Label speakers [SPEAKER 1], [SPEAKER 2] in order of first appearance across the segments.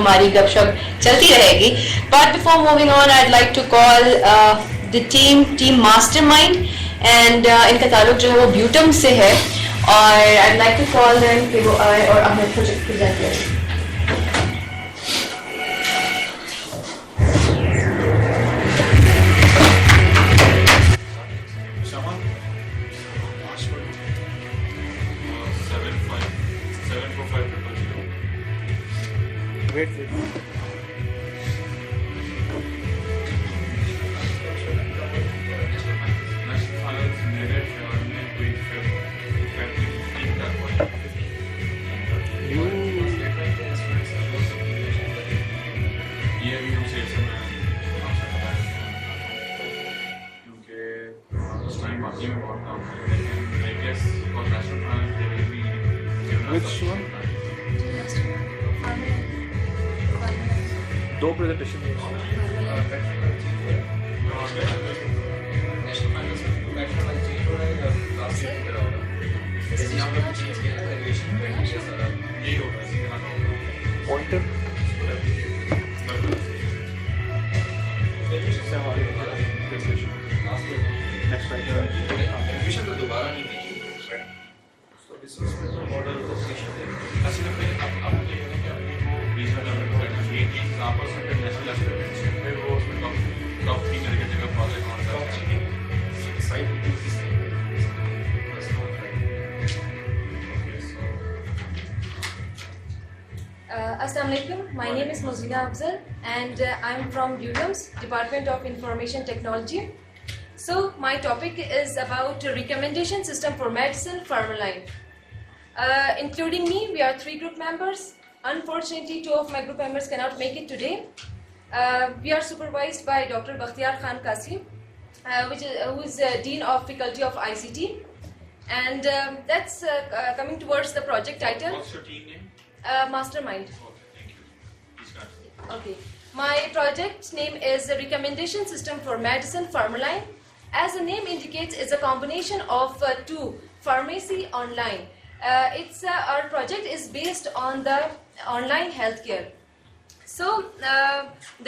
[SPEAKER 1] हमारी गपशप चलती रहेगी. But before moving on, I'd like to call the team Mastermind, and इनका ताल्लुक जो है वो ब्यूटम से है, और I'd like to call them कि वो आए और अपने प्रोजेक्ट प्रेजेंट करें.
[SPEAKER 2] Which one? दो प्रेजेंटेशन पॉइंटर
[SPEAKER 3] नेक्स्ट तो दोबारा नहीं भेजी मॉडल को सिर्फ अब ये है कि अपने को बीच में डेवलप करना चाहिए कि एग्जांपल्स इंटरनेशनल एस्पिरेंट्स फिर वो उसमें टॉप 3 करके जगह प्रोजेक्ट ऑन करना चाहिए side
[SPEAKER 4] Assalamu alaikum. My name is Mozina Afzal, and I'm from ULUMS, Department of Information Technology. So my topic is about recommendation system for medicine, Pharmaline. Including me, we are 3 group members. Unfortunately, 2 of my group members cannot make it today. We are supervised by Dr. Bakhtiyar Khan Kasi, who is Dean of Faculty of ICT. And that's coming towards the project title.
[SPEAKER 3] What's your team name?
[SPEAKER 4] Mastermind.
[SPEAKER 3] Okay, thank you. Please start.
[SPEAKER 4] Okay. My project name is the Recommendation System for Medicine, Pharmaline. As the name indicates, it's a combination of 2, pharmacy online. Our project is based on the online healthcare. So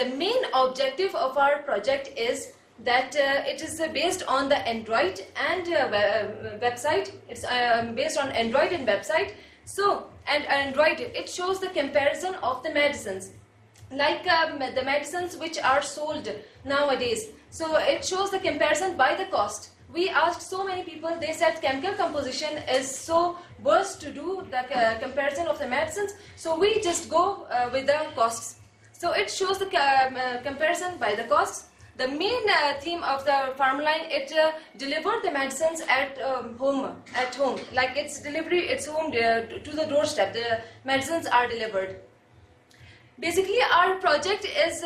[SPEAKER 4] the main objective of our project is that it is based on the Android and website. It's based on Android and website. So, and Android, it shows the comparison of the medicines, like the medicines which are sold nowadays. So it shows the comparison by the cost. We asked so many people, they said chemical composition is so worse to do the comparison of the medicines, so we just go with the costs. So it shows the comparison by the costs. The main theme of the Pharmaline, it delivered the medicines at home, like it's delivery, it's home to the doorstep. The medicines are delivered. Basically, our project is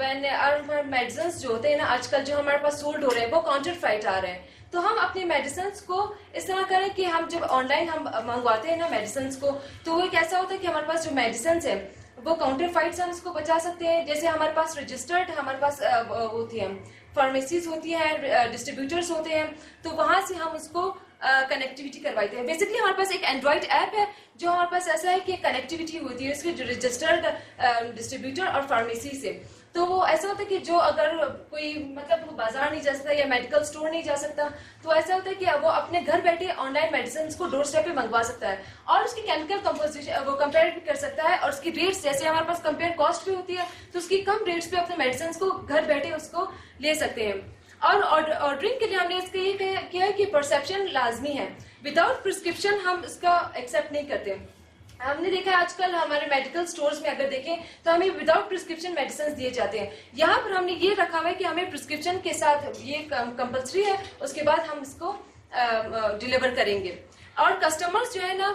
[SPEAKER 4] when our medicines जो होते हैं ना आजकल जो हमारे पास sold हो रहे हैं वो काउंटरफाइट आ रहे हैं, तो हम अपने मेडिसिन्स को इस तरह करें कि हम जब ऑनलाइन हम मंगवाते हैं ना मेडिसिन्स को, तो वो कैसा होता है कि हमारे पास जो मेडिसिन्स हैं वो काउंटरफाइट से हम इसको बचा सकते हैं. जैसे हमारे पास रजिस्टर्ड हमारे पास होती हैं फार्मेसीज होती हैं, डिस्ट्रीब्यूटर्स होते हैं, तो वहाँ से हम उसको कनेक्टिविटी करवाते हैं. बेसिकली हमारे पास एक एंड्रॉइड ऐप है जो हमारे पास ऐसा है कि कनेक्टिविटी होती है इसके रजिस्टर्ड डिस्ट्रीब्यूटर और फार्मेसी से. तो वो ऐसा होता है कि जो अगर कोई मतलब वो बाजार नहीं जा सकता या मेडिकल स्टोर नहीं जा सकता, तो ऐसा होता है कि वो अपने घर बैठे ऑनलाइन मेडिसिन को डोर स्टेप पे मंगवा सकता है और उसकी केमिकल कंपोजिशन वो कंपेयर भी कर सकता है, और उसकी रेट्स जैसे हमारे पास कंपेयर कॉस्ट भी होती है तो उसकी कम रेट्स पे अपने मेडिसिन को घर बैठे उसको ले सकते हैं. और ऑर्डरिंग के लिए हमने इसके ये किया है कि परसेप्शन लाजमी है, विदाउट प्रिस्क्रिप्शन हम इसका एक्सेप्ट नहीं करते. हमने देखा है आजकल हमारे मेडिकल स्टोर्स में अगर देखें तो हमें विदाउट प्रिस्क्रिप्शन मेडिसिन दिए जाते हैं. यहाँ पर हमने ये रखा हुआ है कि हमें प्रिस्क्रिप्शन के साथ ये कंपल्सरी है, उसके बाद हम इसको डिलीवर करेंगे. और कस्टमर्स जो है ना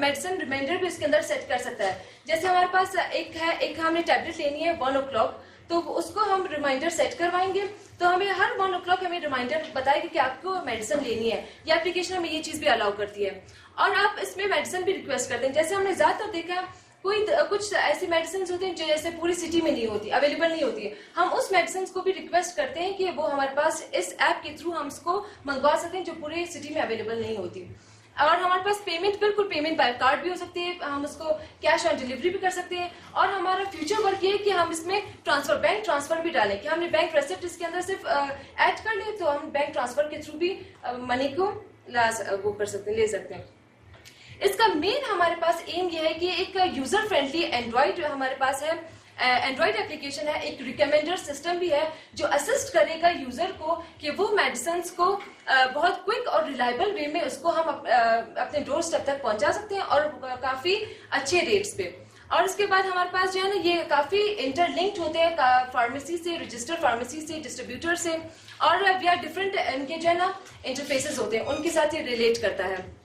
[SPEAKER 4] मेडिसिन रिमाइंडर भी इसके अंदर सेट कर सकता है. जैसे हमारे पास एक हमने टैबलेट लेनी है 1 o'clock, तो उसको हम रिमाइंडर सेट करवाएंगे, तो हमें हर 1 o'clock हमें रिमाइंडर बताएगा कि आपको मेडिसिन लेनी है. ये एप्लीकेशन हमें ये चीज़ भी अलाउ करती है. और आप इसमें मेडिसिन भी रिक्वेस्ट करते हैं. जैसे हमने ज़्यादातर देखा कुछ ऐसी मेडिसिन होती हैं जो जैसे पूरी सिटी में नहीं होती, अवेलेबल नहीं होती है, हम उस मेडिसिन को भी रिक्वेस्ट करते हैं कि वो हमारे पास इस ऐप के थ्रू हम उसको मंगवा सकते हैं जो पूरी सिटी में अवेलेबल नहीं होती. और हमारे पास पेमेंट, बिल्कुल पेमेंट बाय कार्ड भी हो सकती है, हम उसको कैश ऑन डिलीवरी भी कर सकते हैं। और हमारा फ्यूचर वर्क ये है कि हम इसमें ट्रांसफर, बैंक ट्रांसफर भी डालें कि हमने बैंक रेसिप्ट इसके अंदर सिर्फ ऐड कर ले तो हम बैंक ट्रांसफर के थ्रू भी मनी को वो कर सकते हैं, ले सकते हैं। इसका मेन हमारे पास एम ये है कि एक यूजर फ्रेंडली एंड्रॉइड हमारे पास है, एंड्रॉइड एप्लीकेशन है, एक रिकमेंडर सिस्टम भी है जो असिस्ट करेगा यूजर को कि वो मेडिसिन को बहुत क्विक और रिलायबल वे में उसको हम अपने डोर स्टेप तक पहुंचा सकते हैं और काफी अच्छे रेट्स पे। और इसके बाद हमारे पास जो है ना ये काफी इंटरलिंक्ड होते हैं फार्मेसी से, रजिस्टर्ड फार्मेसी से, डिस्ट्रीब्यूटर से, और वी आर डिफरेंट इनके जो है ना इंटरफेसेस होते हैं, उनके साथ ये रिलेट करता है।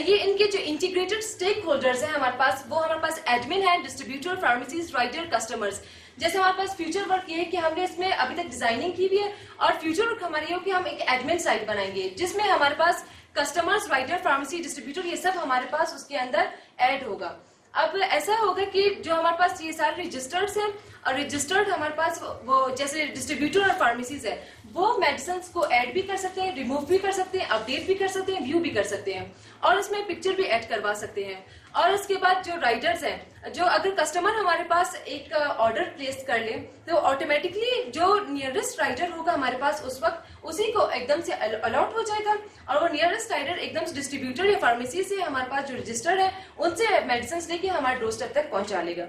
[SPEAKER 4] ये इनके जो इंटीग्रेटेड स्टेक होल्डर्स हैं हमारे पास, वो हमारे पास एडमिन है, डिस्ट्रीब्यूटर, फार्मेसीज, राइटर, कस्टमर्स। जैसे हमारे पास फ्यूचर वर्क ये है कि हमने इसमें अभी तक डिजाइनिंग की भी है, और फ्यूचर वर्क हमारी हो कि हम एक एडमिन साइट बनाएंगे जिसमें हमारे पास कस्टमर्स, राइटर, फार्मेसी, डिस्ट्रीब्यूटर ये सब हमारे पास उसके अंदर ऐड होगा। अब ऐसा होगा कि जो हमारे पास ये सारे रजिस्टर्ड हैं, और रजिस्टर्ड हमारे पास वो जैसे डिस्ट्रीब्यूटर और फार्मेसीज है, वो मेडिसिन को ऐड भी कर सकते हैं, रिमूव भी कर सकते हैं, अपडेट भी कर सकते हैं, व्यू भी कर सकते हैं, और इसमें पिक्चर भी ऐड करवा सकते हैं। और इसके बाद जो राइडर्स हैं, जो अगर कस्टमर हमारे पास एक ऑर्डर प्लेस कर ले तो ऑटोमेटिकली जो नियरेस्ट राइडर होगा हमारे पास उस वक्त उसी को एकदम से अलॉट हो जाएगा, और वो नियरेस्ट राइडर एकदम से डिस्ट्रीब्यूटर या फार्मेसी से हमारे पास जो रजिस्टर्ड है उनसे मेडिसिन लेके हमारे डोर स्टेप तक पहुंचा लेगा।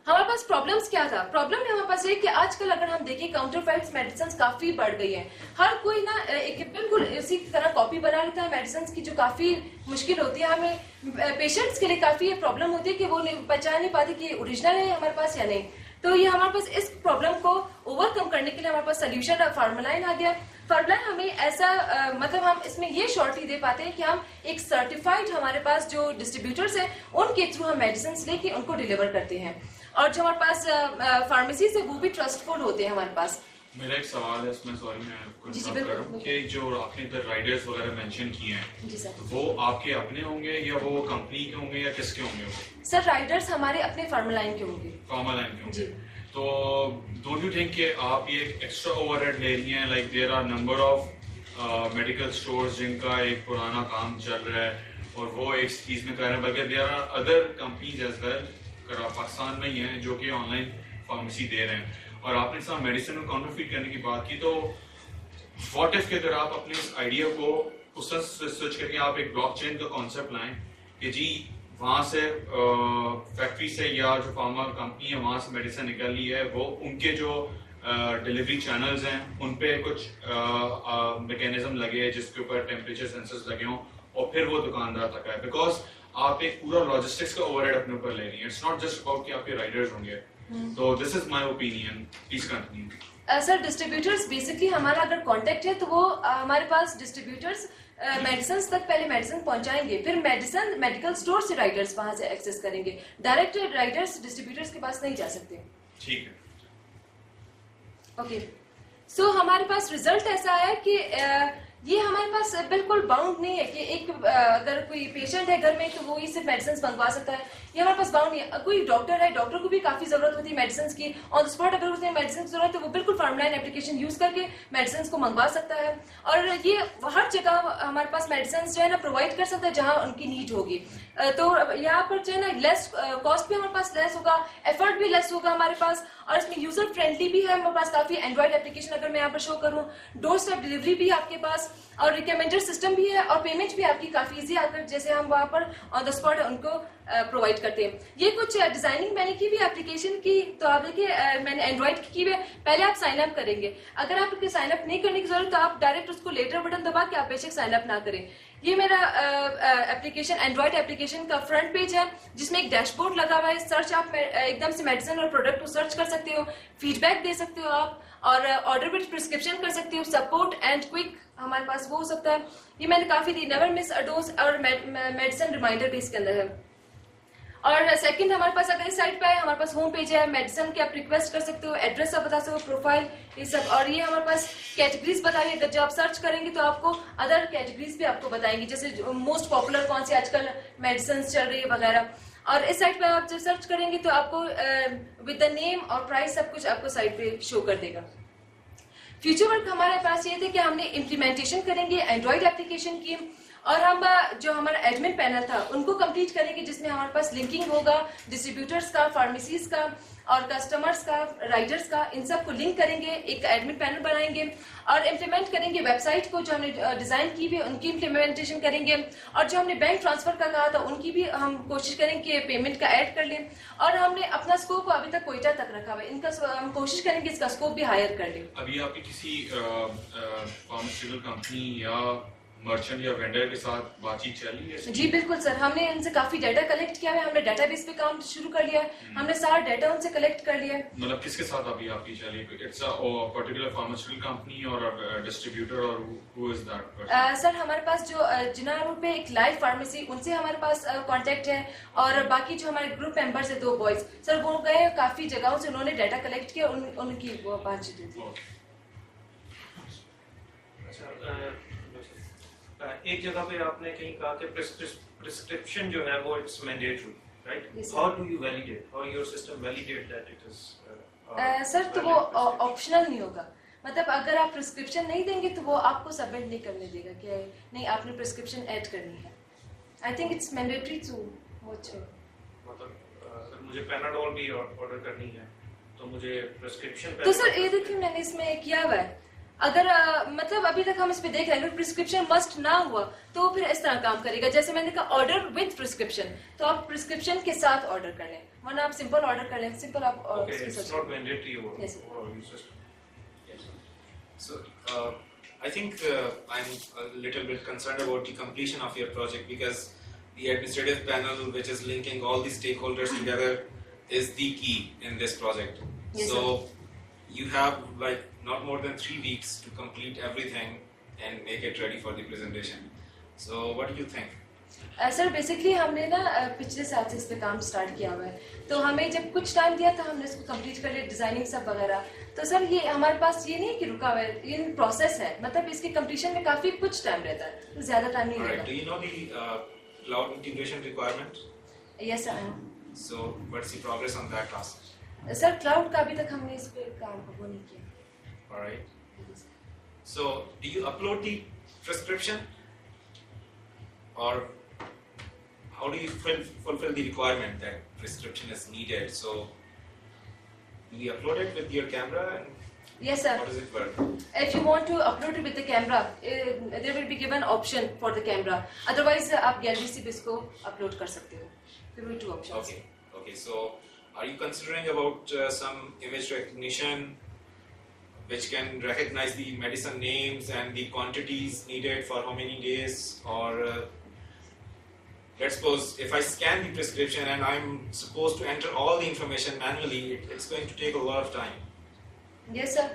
[SPEAKER 4] हमारे पास प्रॉब्लम्स क्या था? प्रॉब्लम हमारे पास है कि आजकल अगर हम देखें काउंटरफेट्स मेडिसिन काफी बढ़ गई है। हर कोई ना एक बिल्कुल इसी तरह कॉपी बना लेता है मेडिसिन की, जो काफी मुश्किल होती है। हमें पेशेंट्स के लिए काफी प्रॉब्लम होती है कि वो पहचान नहीं पाते कि ओरिजिनल है हमारे पास या नहीं। तो ये हमारे पास इस प्रॉब्लम को ओवरकम करने के लिए हमारे पास सोल्यूशन फार्मलाइन आ गया। फार्मलाइन हमें ऐसा मतलब हम इसमें ये श्योरिटी दे पाते हैं कि हम एक सर्टिफाइड हमारे पास जो डिस्ट्रीब्यूटर्स हैं उनके थ्रू हम मेडिसिन लेके उनको डिलीवर करते हैं, और जो हमारे पास फार्मेसी से वो भी ट्रस्टफुल होते हैं हमारे पास।
[SPEAKER 3] मेरा एक सवाल है इसमें, सॉरी मैं
[SPEAKER 4] जी,
[SPEAKER 3] कर रहा हूँ कि जो आपने इधर राइडर्स वगैरह मेंशन किए हैं,
[SPEAKER 4] जी सर,
[SPEAKER 3] वो आपके अपने होंगे या वो कंपनी के होंगे या किसके होंगे? वो
[SPEAKER 4] सर राइडर्स हमारे अपने फार्मलाइन के होंगे,
[SPEAKER 3] फार्मलाइन के
[SPEAKER 4] जी।
[SPEAKER 3] होंगे। तो डोंट यू थिंक कि आप ये एक्स्ट्रा ओवरहेड ले रही हैं? Like there are number of medical stores जिनका एक पुराना काम चल रहा है और वो एक चीज में कर रहे हैं, बल्कि there are other companies as well Pakistan में ही हैं जो कि ऑनलाइन फार्मेसी दे रहे हैं, और आपने साथ मेडिसिन को काउंटरफीट करने की बात की। तो व्हाट इफ के अगर आप अपने इस आइडिया को उस तरह सोच करके आप एक ब्लॉकचेन का कॉन्सेप्ट लाएं कि जी वहां से फैक्ट्री से या जो फार्मा कंपनी है वहां से मेडिसिन निकली है, वो उनके जो डिलीवरी चैनल्स हैं उन पे कुछ मैकेनिज्म लगे जिसके ऊपर टेम्परेचर सेंसर्स लगे हों और फिर वो दुकानदार तक आए, बिकॉज आप एक पूरा लॉजिस्टिक्स का ओवरहेड अपने ऊपर ले रही हैं। इट्स नॉट जस्ट अबाउट कि आपके राइडर्स होंगे। तो this is my opinion, please continue.
[SPEAKER 4] Sir distributors basically हमारा अगर कांटेक्ट है तो वो हमारे पास डिस्ट्रीब्यूटर्स मेडिसिन तक पहले मेडिसिन पहुंचाएंगे, फिर मेडिसिन मेडिकल स्टोर से राइडर्स वहां से एक्सेस करेंगे। डायरेक्ट राइडर्स डिस्ट्रीब्यूटर्स के पास नहीं जा सकते।
[SPEAKER 3] ठीक है,
[SPEAKER 4] ओके। सो हमारे पास रिजल्ट ऐसा है कि ये हमारे पास बिल्कुल बाउंड नहीं है कि एक अगर कोई पेशेंट है घर में तो वो ही सिर्फ मेडिसिन मंगवा सकता है, ये हमारे पास बाउंड नहीं है। कोई डॉक्टर है, डॉक्टर को भी काफी जरूरत होती है मेडिसिन की, ऑन द स्पॉट अगर उसने मेडिसिन की जरूरत है तो वो बिल्कुल फार्मलाइन एप्लीकेशन यूज करके मेडिसिन को मंगवा सकता है, और ये हर जगह हमारे पास मेडिसिन जो है ना प्रोवाइड कर सकता है जहां उनकी नीड होगी। तो यहाँ पर जो है ना लेस कॉस्ट भी हमारे पास लेस होगा, एफर्ट भी लेस होगा हमारे पास, और इसमें यूजर फ्रेंडली भी है हमारे पास काफी। एंड्रॉइड एप्लीकेशन अगर मैं यहाँ पर शो करूँ, डोर स्टेप डिलीवरी भी आपके पास, और रिकमेंडर सिस्टम भी है, और पेमेंट भी आपकी काफी इजी आकर जैसे हम वहाँ पर ऑन द स्पॉट उनको प्रोवाइड करते हैं। ये कुछ डिजाइनिंग मैंने की भी एप्लीकेशन की, तो आप देखिए मैंने एंड्रॉइड की है। पहले आप साइन अप करेंगे, अगर आपके साइन अप नहीं करने की जरूरत तो आप डायरेक्ट उसको लेटर बटन दबा के आप बेशक साइन अप ना करें। ये मेरा एप्लीकेशन एंड्रॉइड एप्लीकेशन का फ्रंट पेज है जिसमें एक डैशबोर्ड लगा हुआ है। सर्च आप एकदम से मेडिसिन और प्रोडक्ट को सर्च कर सकते हो, फीडबैक दे सकते हो आप, और ऑर्डर पे प्रिस्क्रिप्शन कर सकते हो, सपोर्ट एंड क्विक हमारे पास वो हो सकता है। ये मैंने काफी दी, नेवर मिस अ डोज, और मेडिसिन रिमाइंडर भी इसके अंदर है। और सेकंड हमारे पास अगर इस साइड पे है, हमारे पास होम पेज है, मेडिसिन की आप रिक्वेस्ट कर सकते हो, एड्रेस आप बता सकते हो, प्रोफाइल, ये सब। और ये हमारे पास कैटेगरीज बताइए, अगर जब आप सर्च करेंगे तो आपको अदर कैटेगरीज भी आपको बताएंगी, जैसे मोस्ट पॉपुलर कौन सी आजकल मेडिसिन चल रही है वगैरह। और इस साइड पे आप जब सर्च करेंगे तो आपको विद द नेम और प्राइस सब कुछ आपको साइड पे शो कर देगा। फ्यूचर वर्क हमारे पास ये थे कि हमने इम्प्लीमेंटेशन करेंगे एंड्रॉइड एप्लीकेशन की, और हम जो हमारा एडमिन पैनल था उनको कंप्लीट करेंगे, जिसमें हमारे पास लिंकिंग होगा डिस्ट्रीब्यूटर्स का, फार्मेसीज का और कस्टमर्स का, राइडर्स का, इन सब को लिंक करेंगे, एक एडमिन पैनल बनाएंगे और इम्प्लीमेंट करेंगे वेबसाइट को जो हमने डिजाइन की भी उनकी इम्प्लीमेंटेशन करेंगे, और जो हमने बैंक ट्रांसफर का कहा था उनकी भी हम कोशिश करेंगे कि पेमेंट का ऐड कर लें। और हमने अपना स्कोप अभी तक कोयटा तक रखा हुआ है, इनका हम कोशिश करेंगे इसका स्कोप भी हायर कर लें।
[SPEAKER 3] अभी आपकी किसी फार्मास्यूटिकल कंपनी या मर्चेंट या वेंडर के साथ बातचीत चली है?
[SPEAKER 4] जी बिल्कुल सर, हमने इनसे काफी डाटा कलेक्ट किया है, हमने डाटाबेस पे काम शुरू कर लिया है, हमने सारा डाटा उनसे कलेक्ट कर लिया है।
[SPEAKER 3] मतलब किसके साथ अभी आपकी चली? It's a particular pharmaceutical company और डिस्ट्रीब्यूटर, और हु इज दैट?
[SPEAKER 4] सर हमारे पास जो जिना रोड पे एक लाइव फार्मेसी, उनसे हमारे पास कांटेक्ट है, और बाकी जो हमारे ग्रुप मेंबर्स है 2 बॉयज सर, वो गए काफी जगहों से, उन्होंने डाटा कलेक्ट किया, उनकी वो बातचीत हुई थी।
[SPEAKER 5] एक जगह पे आपने कहीं कहा कि प्रिस्क्रिप्शन जो है वो it's mandatory, right?
[SPEAKER 4] Yes, sir.
[SPEAKER 5] How do you validate, how your system validate that it is
[SPEAKER 4] sir तो वो ऑप्शनल नहीं होगा, मतलब अगर आप प्रिस्क्रिप्शन नहीं देंगे तो वो आपको सबमिट नहीं करने देगा कि नहीं आपने प्रिस्क्रिप्शन ऐड करनी है। I think it's mandatory to watch.
[SPEAKER 5] मतलब अगर मुझे पैनाडोल भी ऑर्डर करनी है तो मुझे प्रिस्क्रिप्शन
[SPEAKER 4] तो सर ये देखिए मैंने इसमें किया हुआ है, अगर मतलब अभी तक हम इस पे देख रहे हैं, अगर प्रिस्क्रिप्शन मस्ट ना हुआ तो फिर इस तरह काम करेगा, जैसे मैंने कहा ऑर्डर विद प्रिस्क्रिप्शन, तो आप प्रिस्क्रिप्शन के साथ ऑर्डर कर लें, वरना आप सिंपल ऑर्डर कर लें, सिंपल आप
[SPEAKER 5] ओके, इट्स नॉट मैंडेटरी और
[SPEAKER 4] Yes.
[SPEAKER 5] your system.
[SPEAKER 6] So, I think I'm a little bit concerned about the completion of your project, because the administrative panel, which is linking all the stakeholders together, is the key in this project.
[SPEAKER 4] Yes,
[SPEAKER 6] So, you have like not more than 3 weeks to complete everything and make it ready for the presentation. So, what do you think?
[SPEAKER 4] Sir basically हमने ना पिछले साल से इस पे काम start किया हुआ है, तो हमें जब कुछ टाइम दिया था हमने इसको कंप्लीट कर लिया, डिजाइनिंग सब वगैरह। तो सर ये हमारे पास ये नहीं कि रुका हुआ है, ये प्रोसेस है, मतलब इसके कंप्लीशन में काफी कुछ टाइम रहता है, तो ज्यादा टाइम नहीं
[SPEAKER 6] Alright. Do
[SPEAKER 4] लगता।
[SPEAKER 6] you know the cloud integration requirement?
[SPEAKER 4] Yes sir.
[SPEAKER 6] So, what's the progress on that task?
[SPEAKER 4] Sir cloud का अभी तक हमने इस पे काम वो नहीं किया।
[SPEAKER 6] Alright. So, do you upload the prescription, or how do you fulfill the requirement that prescription is needed? So, do you upload it with your camera, and
[SPEAKER 4] yes sir.
[SPEAKER 6] how does it work?
[SPEAKER 4] If you want to upload it with the camera, there will be given option for the camera. Otherwise, आप gallery से भी इसको upload कर सकते हो। There will be 2 options.
[SPEAKER 6] Okay. Okay. So, are you considering about some image recognition, which can recognize the medicine names and the quantities needed for how many days, or let's suppose if I scan the prescription and I'm supposed to enter all the information manually, it's going to take a lot of time.
[SPEAKER 4] Yes sir.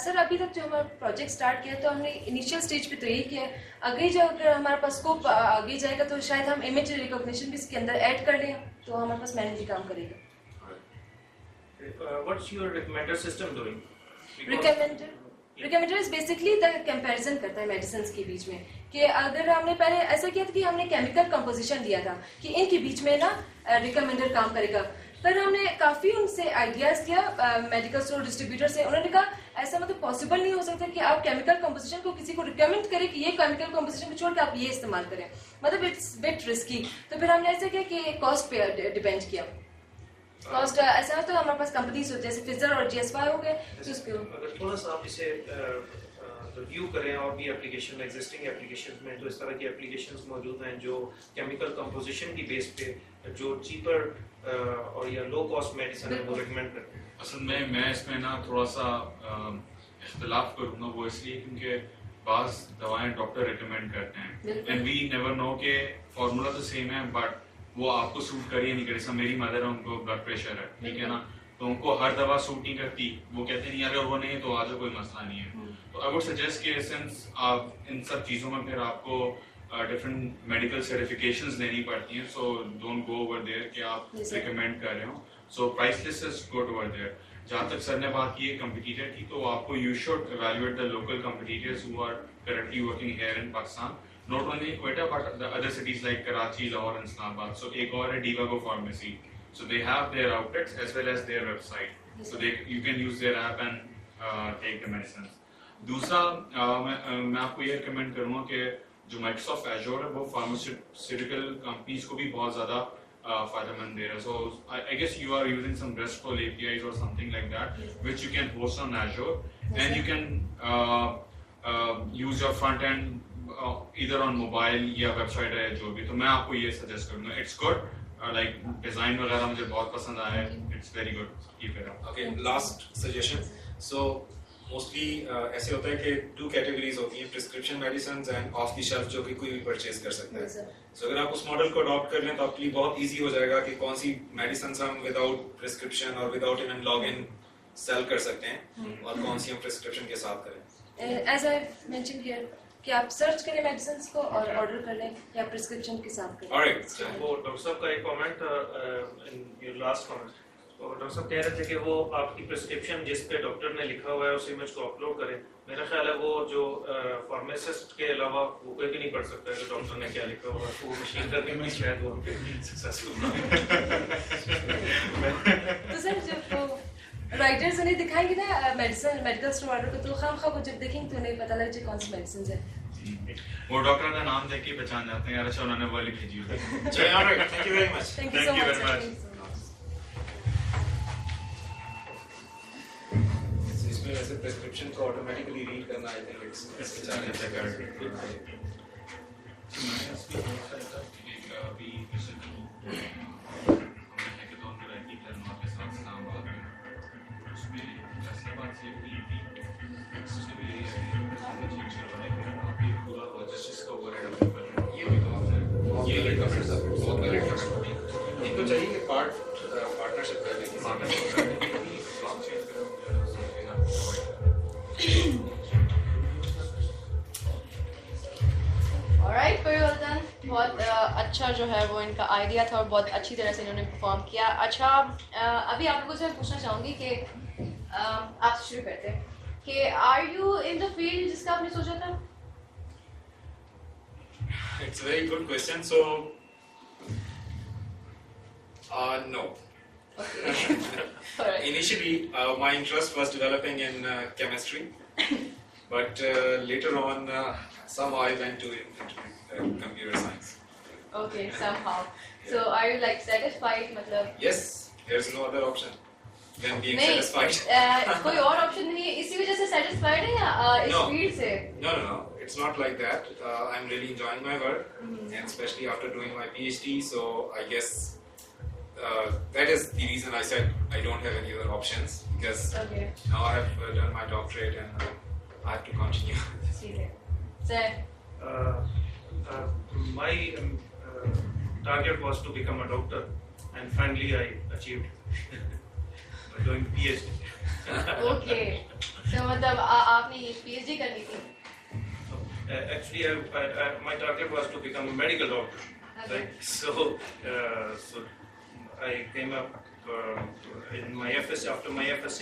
[SPEAKER 4] Sir अभी तक जो हमारा project start किया तो हमने initial stage पे तो यही किया है, आगे जो अगर हमारे पास स्कोप आगे जाएगा तो शायद हम इमेज रिकॉग्निशन भी इसके अंदर ऐड कर लें, तो हमारे पास मैनुअली काम करेगा।
[SPEAKER 5] What's your recommender system doing?
[SPEAKER 4] Recommender is basically the comparison करता है मेडिसिन के बीच में, कि अगर हमने पहले ऐसा किया था कि हमने केमिकल कंपोजिशन दिया था कि इनके बीच में ना रिकमेंडर काम करेगा, पर हमने काफी उनसे आइडियाज किया मेडिकल स्टोर डिस्ट्रीब्यूटर से, उन्होंने कहा ऐसा मतलब पॉसिबल नहीं हो सकता कि आप केमिकल कंपोजिशन को किसी को रिकमेंड करें कि ये केमिकल कंपोजिशन को छोड़ के आप ये इस्तेमाल करें, मतलब इट्स बिट रिस्की। तो फिर हमने ऐसा किया कि कॉस्ट पे डिपेंड किया, कॉस्ट ऐसा है तो हमारे पास कंपनीज होती है जैसे फिजर और जीएसवाई हो गए, तो उसके
[SPEAKER 5] अगर थोड़ा सा आप इसे रिव्यू करें और भी एप्लीकेशन एग्जिस्टिंग एप्लीकेशंस में, तो इस तरह की एप्लीकेशंस मौजूद हैं जो केमिकल कंपोजिशन की बेस पे जो चीपर और या लो कॉस्ट मेडिसिन है वो रिकमेंड करते हैं।
[SPEAKER 3] असल में मैं इसमें ना थोड़ा सा इख्तिलाफ करूँगा, वो इसलिए क्योंकि बाज़ दवाएं डॉक्टर रिकमेंड करते हैं एंड वी नेवर नो के फॉर्मूला तो सेम है बट वो आपको सूट करिए नहीं करे। जैसे मेरी मदर है, उनको ब्लड प्रेशर है, ठीक है ना, तो उनको हर दवा सूट नहीं करती, वो कहते नहीं अगर वो नहीं है तो आज कोई मसला नहीं है। तो आई वुड सजेस्ट कि सिंस आप इन सब चीज़ों में फिर आपको डिफरेंट मेडिकल सर्टिफिकेशंस लेनी पड़ती हैं, so don't go over there कि आप रिकमेंड कर रहे हो, so price list is good over there. जहाँ तक सर ने बात की है कंपटीटर की, तो आपको you should evaluate the local competitors who are currently working here in Pakistan, not only Quetta but the other cities like Karachi, Lahore and Islamabad. So एक और है Divago Pharmacy. So they have their outlets as well as their website. So you can use their app and take the medicines. दूसरा मैं आपको ये recommend करूँगा कि जो Microsoft Azure है वो pharmaceutical companies को भी बहुत ज़्यादा फायदेमंद दे रहा है. So I guess you are using some RESTful APIs or something like that, which you can host on Azure, and you can use your front end either on mobile या website है जो भी. तो मैं आपको ये suggest करूँगा. It's good. Like design वगैरह मुझे बहुत पसंद आया है. It's very good. Keep it up.
[SPEAKER 6] Okay, last suggestion. So mostly ऐसे होता है कि 2 categories होती हैं, prescription medicines and off the shelf जो कि कोई भी purchase कर सकता है. So अगर आप उस मॉडल को अडॉप्ट कर लें तो आपके लिए बहुत इजी हो जाएगा कि कौन सी medicines हम without prescription और without even login sell कर सकते हैं और कौन सी हम prescription के साथ करें.
[SPEAKER 4] As I mentioned here, कि आप सर्च करें मेडिसिन्स को और ऑर्डर कर लें या प्रिस्क्रिप्शन के साथ करें.
[SPEAKER 6] Alright.
[SPEAKER 5] वो डॉक्टर साहब का एक comment in your last comment, तो डॉक्टर साहब कह रहे थे कि वो आपकी प्रिस्क्रिप्शन जिस पे डॉक्टर ने लिखा हुआ है उस इमेज को अपलोड करें. मेरा ख्याल है वो जो फार्मासिस्ट के अलावा वो कोई भी नहीं पढ़ सकता है कि डॉक्टर ने क्या लिखा हुआ है. वो मशीन करके भी शायद वो सक्सेसफुल.
[SPEAKER 4] तो सर जब राइटर्स उन्हें दिखाएंगे ना मेडिसिन मेडिकल स्टोर वालों को, तो खामखा वो जब देखेंगे तो उन्हें पता लग जाए कौन सी मेडिसिन है.
[SPEAKER 3] वो डॉक्टर का नाम देख के पहचान जाते हैं यार, अच्छा उन्होंने वाली भेजी हुई है.
[SPEAKER 6] चलिए, alright. Thank you very much.
[SPEAKER 4] Thank you
[SPEAKER 3] Thank
[SPEAKER 4] so
[SPEAKER 3] you
[SPEAKER 4] much.
[SPEAKER 3] very much.
[SPEAKER 6] इसमें वैसे प्रिस्क्रिप्शन को ऑटोमेटिकली रीड करना आई थिंक इट्स इनको चाहिए कि पार्टनरशिप कर लें.
[SPEAKER 1] Alright, very well done. बहुत अच्छा जो है वो इनका आइडिया था और बहुत अच्छी तरह से इन्होंने परफॉर्म किया. अच्छा, अभी आप लोगों से मैं पूछना चाहूँगी कि आप शुरू करते हैं कि are you in the field जिसका आपने सोचा था?
[SPEAKER 6] It's a very good question. So, no.
[SPEAKER 1] Okay. Alright.
[SPEAKER 6] Initially, my interest was developing in chemistry, but later on, somehow I went to computer science.
[SPEAKER 1] Okay, somehow. So are you like satisfied? मतलब
[SPEAKER 6] Yes, there's no other option than being
[SPEAKER 1] नहीं,
[SPEAKER 6] satisfied.
[SPEAKER 1] कोई और option नहीं है, इसी वजह से satisfied है या इस
[SPEAKER 6] No.
[SPEAKER 1] फील्ड से?
[SPEAKER 6] No. It's not like that. I'm really enjoying my work, and especially after doing my PhD. So I guess that is the reason I said I don't have any other options, because
[SPEAKER 1] Okay.
[SPEAKER 6] now I have done my doctorate and I have to continue.
[SPEAKER 1] ठीक है. Sir.
[SPEAKER 5] My target was to become a doctor, and finally I achieved by doing PhD.
[SPEAKER 1] Okay. So मतलब आपने ये PhD करनी थी?
[SPEAKER 5] Actually, my target was to become a medical doctor.
[SPEAKER 1] Okay.
[SPEAKER 5] Right? So I came up in my FSC. After my FSC,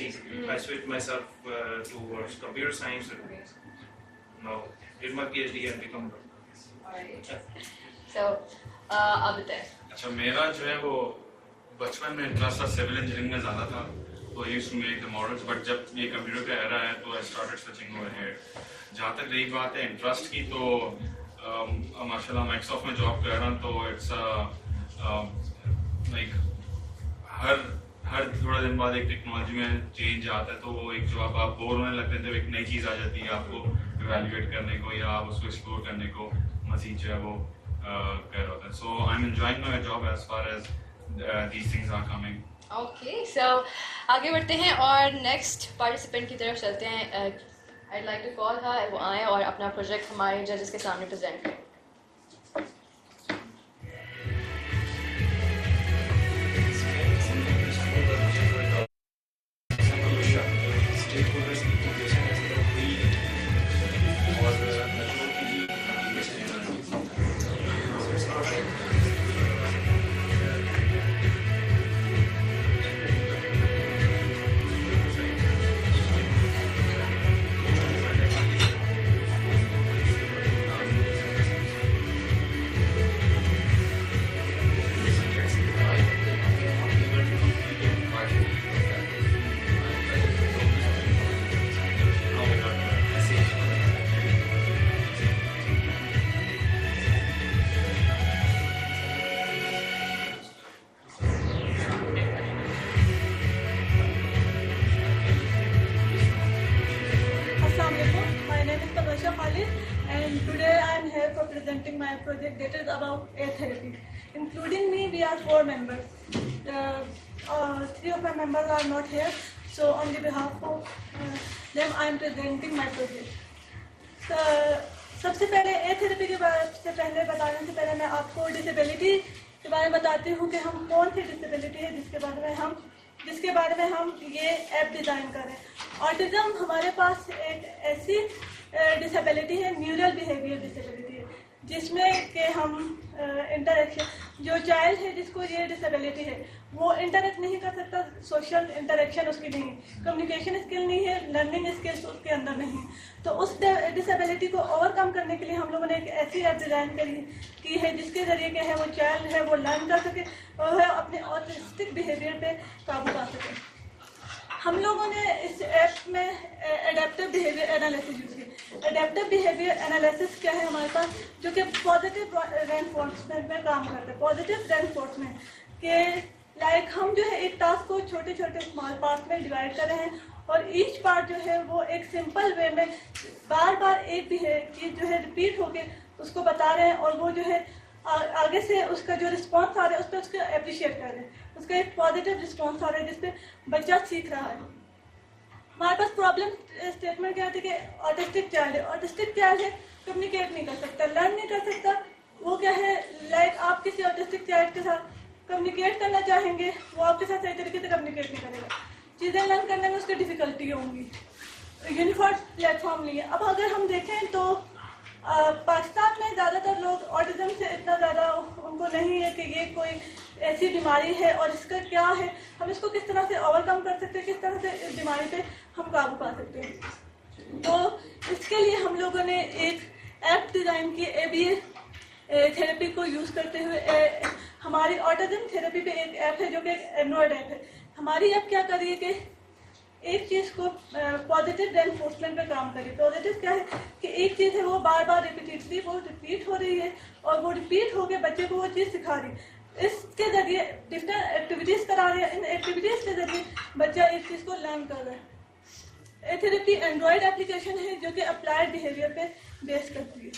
[SPEAKER 5] I switched myself towards computer science.
[SPEAKER 1] Okay.
[SPEAKER 5] Now did my PhD and become a doctor.
[SPEAKER 1] Alright. So अब बताएं.
[SPEAKER 3] अच्छा, मेरा जो है वो बचपन में interest था सिविल इंजीनियरिंग में ज़्यादा था, तो I used to make the models. But जब ये कंप्यूटर का एरा है तो I started switching over here. जहाँ तक रही बात है इंटरेस्ट की, तो माशाल्लाह माइक्रोसॉफ्ट में जॉब कर रहा हूँ, तो इट्स लाइक हर थोड़ा दिन बाद एक टेक्नोलॉजी में चेंज आता है, तो वो एक जो आप बोर होने लगते हैं तो एक नई चीज़ आ जाती है आपको इवैल्यूएट करने को या आप उसको एक्सप्लोर करने को मज़ीद जो है वो कर रहा होता है. So I am enjoying my job as far as these things are coming.
[SPEAKER 1] Okay, so आगे बढ़ते हैं और नेक्स्ट पार्टिसिपेंट की तरफ चलते हैं. I'd like to call her, वो आए और अपना प्रोजेक्ट हमारे जजेस के सामने प्रेजेंट करें.
[SPEAKER 7] presenting my project that is about air therapy. Including me, we are 4 members. 3 of my members are not here, so on the behalf of them, I am presenting my project. सबसे पहले air therapy के बारे से पहले बताने से पहले मैं आपको डिसेबिलिटी के बारे में बताती हूँ कि हम कौन सी डिसेबिलिटी है जिसके बारे में हम ये ऐप डिज़ाइन करें। ऑटिज्म हमारे पास एक ऐसी डिसेबिलिटी है, न्यूरल बिहेवियर डिसेबिलिटी है, जिसमें कि हम इंटरेक्शन, जो चाइल्ड है जिसको ये डिसेबिलिटी है वो इंटरेक्ट नहीं कर सकता, सोशल इंटरेक्शन उसकी नहीं है, कम्युनिकेशन स्किल नहीं है, लर्निंग स्किल्स उसके अंदर नहीं है। तो उस डिसेबिलिटी को ओवरकम करने के लिए हम लोगों ने एक ऐसी ऐप डिज़ाइन की है जिसके ज़रिए के है वो चाइल्ड है वो लर्न कर सके और अपने ऑटिस्टिक बिहेवियर पे काबू पा सके। हम लोगों ने इस ऐप में एडेप्टिव बिहेवियर एनालिसिस यूज़ किया। एडेप्टिव बिहेवियर एनालिसिस क्या है हमारे पास, जो कि पॉजिटिव रेनफोर्समेंट में काम करते हैं। पॉजिटिव रेनफोर्समेंट के लाइक हम जो है एक टास्क को छोटे छोटे स्मॉल पार्ट में डिवाइड कर रहे हैं और ईच पार्ट जो है वो एक सिंपल वे में बार बार एक चीज़ जो है रिपीट होके उसको बता रहे हैं और वो जो है आगे से उसका जो रिस्पॉन्स आ रहा है उस पर उसको अप्रिशिएट कर रहे हैं, उसका एक पॉजिटिव रिस्पॉन्स आ रहा है जिसपे बच्चा सीख रहा है। हमारे पास प्रॉब्लम स्टेटमेंट क्या होती है कि ऑटिस्टिक चाइल्ड है। ऑटिस्टिक चाइल्ड है, कम्युनिकेट नहीं कर सकता, लर्न नहीं कर सकता। वो क्या है, लाइक आप किसी ऑटिस्टिक चाइल्ड के साथ कम्युनिकेट करना चाहेंगे, वो आपके साथ सही तरीके से कम्युनिकेट नहीं करेगा, चीज़ें लर्न करने में उसको डिफ़िकल्टी होंगी, यूनिफॉर्म प्लेटफॉर्म नहीं है। अब अगर हम देखें तो पाकिस्तान में ज़्यादातर लोग ऑटिज्म से इतना ज़्यादा उनको नहीं है कि ये कोई ऐसी बीमारी है और इसका क्या है, हम इसको किस तरह से ओवरकम कर सकते हैं, किस तरह से इस बीमारी पे हम काबू पा सकते हैं। तो इसके लिए हम लोगों ने एक ऐप डिज़ाइन की, ABA थेरेपी को यूज़ करते हुए। हमारी ऑटिज्म थेरेपी पे एक ऐप है जो कि एंड्रॉयड ऐप है। हमारी ऐप क्या कर रही है कि एक चीज़ को पॉजिटिव रेनफोर्समेंट पे काम करिए। पॉजिटिव क्या है कि एक चीज़ है वो बार बार रिपीटेडली वो रिपीट हो रही है और वो रिपीट होकर बच्चे को वो चीज़ सिखा रही है। इसके ज़रिए डिफरेंट एक्टिविटीज़ करा रही है, इन एक्टिविटीज़ के ज़रिए बच्चा एक चीज़ को लर्न कर रहा है। थेरेपी एंड्रॉयड एप्लीकेशन है जो कि अप्लाइड बिहेवियर पे बेस करती है।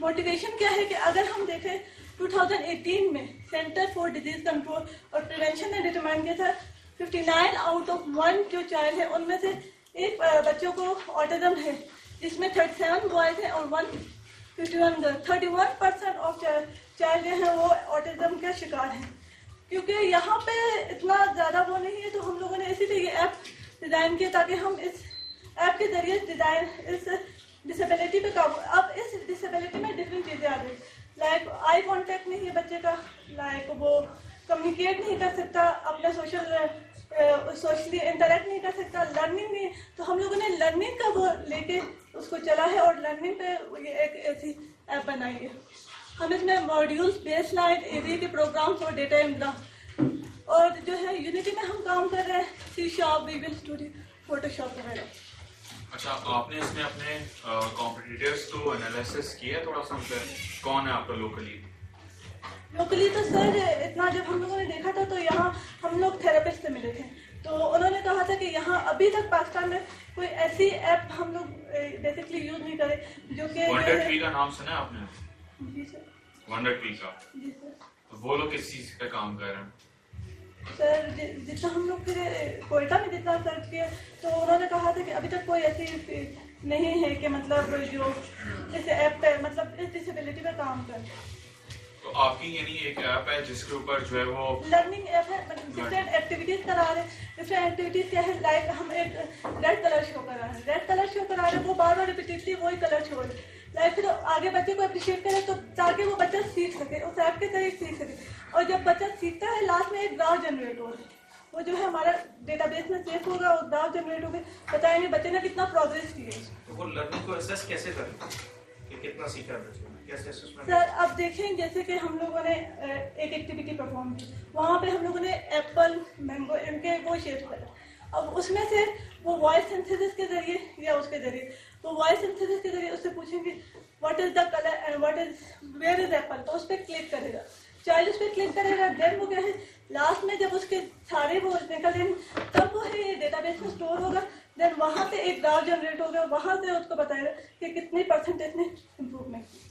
[SPEAKER 7] मोटिवेशन क्या है कि अगर हम देखें 2018 में सेंटर फॉर डिजीज़ कंट्रोल और प्रिवेंशन ने डिटरमाइन किया था 59 आउट ऑफ 1 जो चाइल्ड है उनमें से एक बच्चों को ऑटिज्म है, जिसमें 37 बॉयज़ हैं और 51 गर्ल। 31% ऑफ चाइल्ड जो है वो ऑटिज्म के शिकार हैं। क्योंकि यहाँ पे इतना ज़्यादा वो नहीं है तो हम लोगों ने इसीलिए ये ऐप डिज़ाइन किया ताकि हम इस ऐप के ज़रिए इस डिसेबिलिटी पे काबू। अब इस डिसेबिलिटी में डिफरेंट चीज़ें आ गई, लाइक आई कांटेक्ट नहीं है बच्चे का, लाइक वो कम्युनिकेट नहीं कर सकता, अपने सोशली इंटरेक्ट नहीं कर सकता, लर्निंग नहीं। तो हम लोगों ने लर्निंग का वो लेके उसको चला है और लर्निंग पे ये एक ऐसी ऐप बनाई है। हम इसमें मॉड्यूल्स, बेस लाइन, एरिया के प्रोग्राम्स और डेटा इंग्राम और जो है यूनिटी में हम काम कर रहे हैं, C#, विजुअल स्टूडियो, फोटोशॉप वगैरह।
[SPEAKER 3] अच्छा, आपने इसमें अपने कॉम्पिटिटर्स को एनालिसिस किया थोड़ा सा, कौन है आपका लोकली?
[SPEAKER 7] तो सर इतना जब हम लोगों ने देखा था तो यहाँ हम लोग थेरेपिस्ट से मिले थे, तो उन्होंने कहा था कि यहाँ अभी तक पाकिस्तान में कोई ऐसी ऐप हम लोग बेसिकली यूज़ नहीं करे जो कि
[SPEAKER 3] वंडर ट्री का नाम सुना है आपने?
[SPEAKER 7] जी सर।
[SPEAKER 3] वंडर ट्री का?
[SPEAKER 7] जी सर।
[SPEAKER 3] तो वो लोग किस चीज़ पे काम कर रहे हैं?
[SPEAKER 7] सर जितना हम लोग फिर कोयटा में जितना सर्च किया तो उन्होंने कहा था कि अभी तक कोई ऐसी नहीं है कि मतलब जो इस ऐप पे मतलब इस डिसेबिलिटी पे काम करे।
[SPEAKER 3] तो आपकी यानी एक ऐप है जिसके ऊपर जो है वो
[SPEAKER 7] लर्निंग ऐप है, मतलब डिफरेंट एक्टिविटीज़ करा रहे हैं। डिफरेंट एक्टिविटीज़ क्या है, लाइक हम एक रेड कलर शो करा रहे हैं, रेड कलर शो करा रहे हैं, वो बार बार रिपीटेडली वही कलर शो रहे हैं, लाइक फिर आगे बच्चे को अप्रिशिएट करें तो ताकि वो बच्चा सीख सके, उस ऐप के जरिए सीख सके। और जब बच्चा सीखता है लास्ट में एक ग्राफ जनरेट हो रहा है, वो जो है हमारा डेटाबेस में सेव होगा और ग्राफ जनरेट होकर बताएंगे बच्चे ने कितना प्रोग्रेस किया है।
[SPEAKER 5] तो वो लर्निंग को असेस कैसे करें कि कितना सीखा बच्चे ने, कैसे असेसमेंट?
[SPEAKER 7] सर अब देखें जैसे कि हम लोगों ने एक एक्टिविटी परफॉर्म की, वहाँ पे हम लोगों ने एप्पल, मैंगो, इनके वो शेप करा। अब उसमें से वो वॉइस सिंथेसिस के जरिए या उसके जरिए वो वॉइस सिंथेसिस के जरिए उससे पूछेंगे what is the colour and what is where is apple, तो उस पर क्लिक करेगा, चाइल्ड उस पर क्लिक करेगा, देन वो क्या है लास्ट में जब उसके सारे वो निकल जाएंगे तब वो है ये डेटाबेस में स्टोर होगा, देन वहाँ से एक ग्राफ जनरेट होगा, वहाँ से उसको बताएगा कि कितनी परसेंटेज ने इम्प्रूवमेंट की।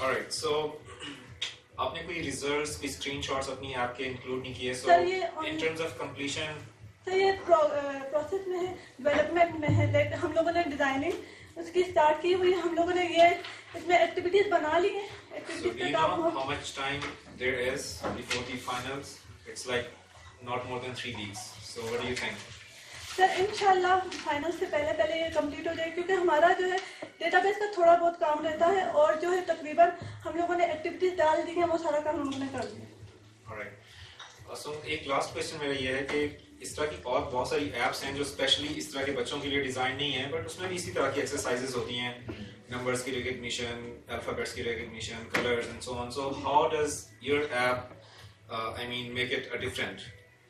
[SPEAKER 6] Alright, so आपने कोई रिजल्ट्स, कोई स्क्रीनशॉट्स अपनी ऐप के इंक्लूड नहीं किए,
[SPEAKER 7] Sir, ये
[SPEAKER 6] so in terms of completion
[SPEAKER 7] तो ये प्रोसेस में है, डेवलपमेंट में है। लाइक हम लोगों ने डिजाइनिंग उसकी स्टार्ट की हुई है, हम लोगों ने ये इसमें एक्टिविटीज बना ली हैं।
[SPEAKER 6] So
[SPEAKER 7] एक्टिविटीज
[SPEAKER 6] do
[SPEAKER 7] का
[SPEAKER 6] you
[SPEAKER 7] काम
[SPEAKER 6] know
[SPEAKER 7] हो
[SPEAKER 6] how much time there is before the finals? It's like not more than 3 weeks. So what do you think?
[SPEAKER 7] Sir इंशाल्लाह फाइनल से पहले पहले ये कंप्लीट हो जाए, क्योंकि हमारा जो है डेटाबेस का थोड़ा बहुत काम रहता है और जो है तकरीबन हम लोगों ने एक्टिविटीज डाल दी हैं, वो सारा काम हम लोगों ने कर दिया।
[SPEAKER 6] Alright. So एक लास्ट क्वेश्चन मेरा ये है कि इस तरह की और बहुत सारी एप्स हैं जो स्पेशली इस तरह के बच्चों के लिए डिजाइन नहीं है, बट उसमें भी इसी तरह की एक्सरसाइजेज होती हैं, नंबर्स की रिकग्निशन, अल्फाबेट्स की recognition, colours and so on. So how does your app I mean make it a different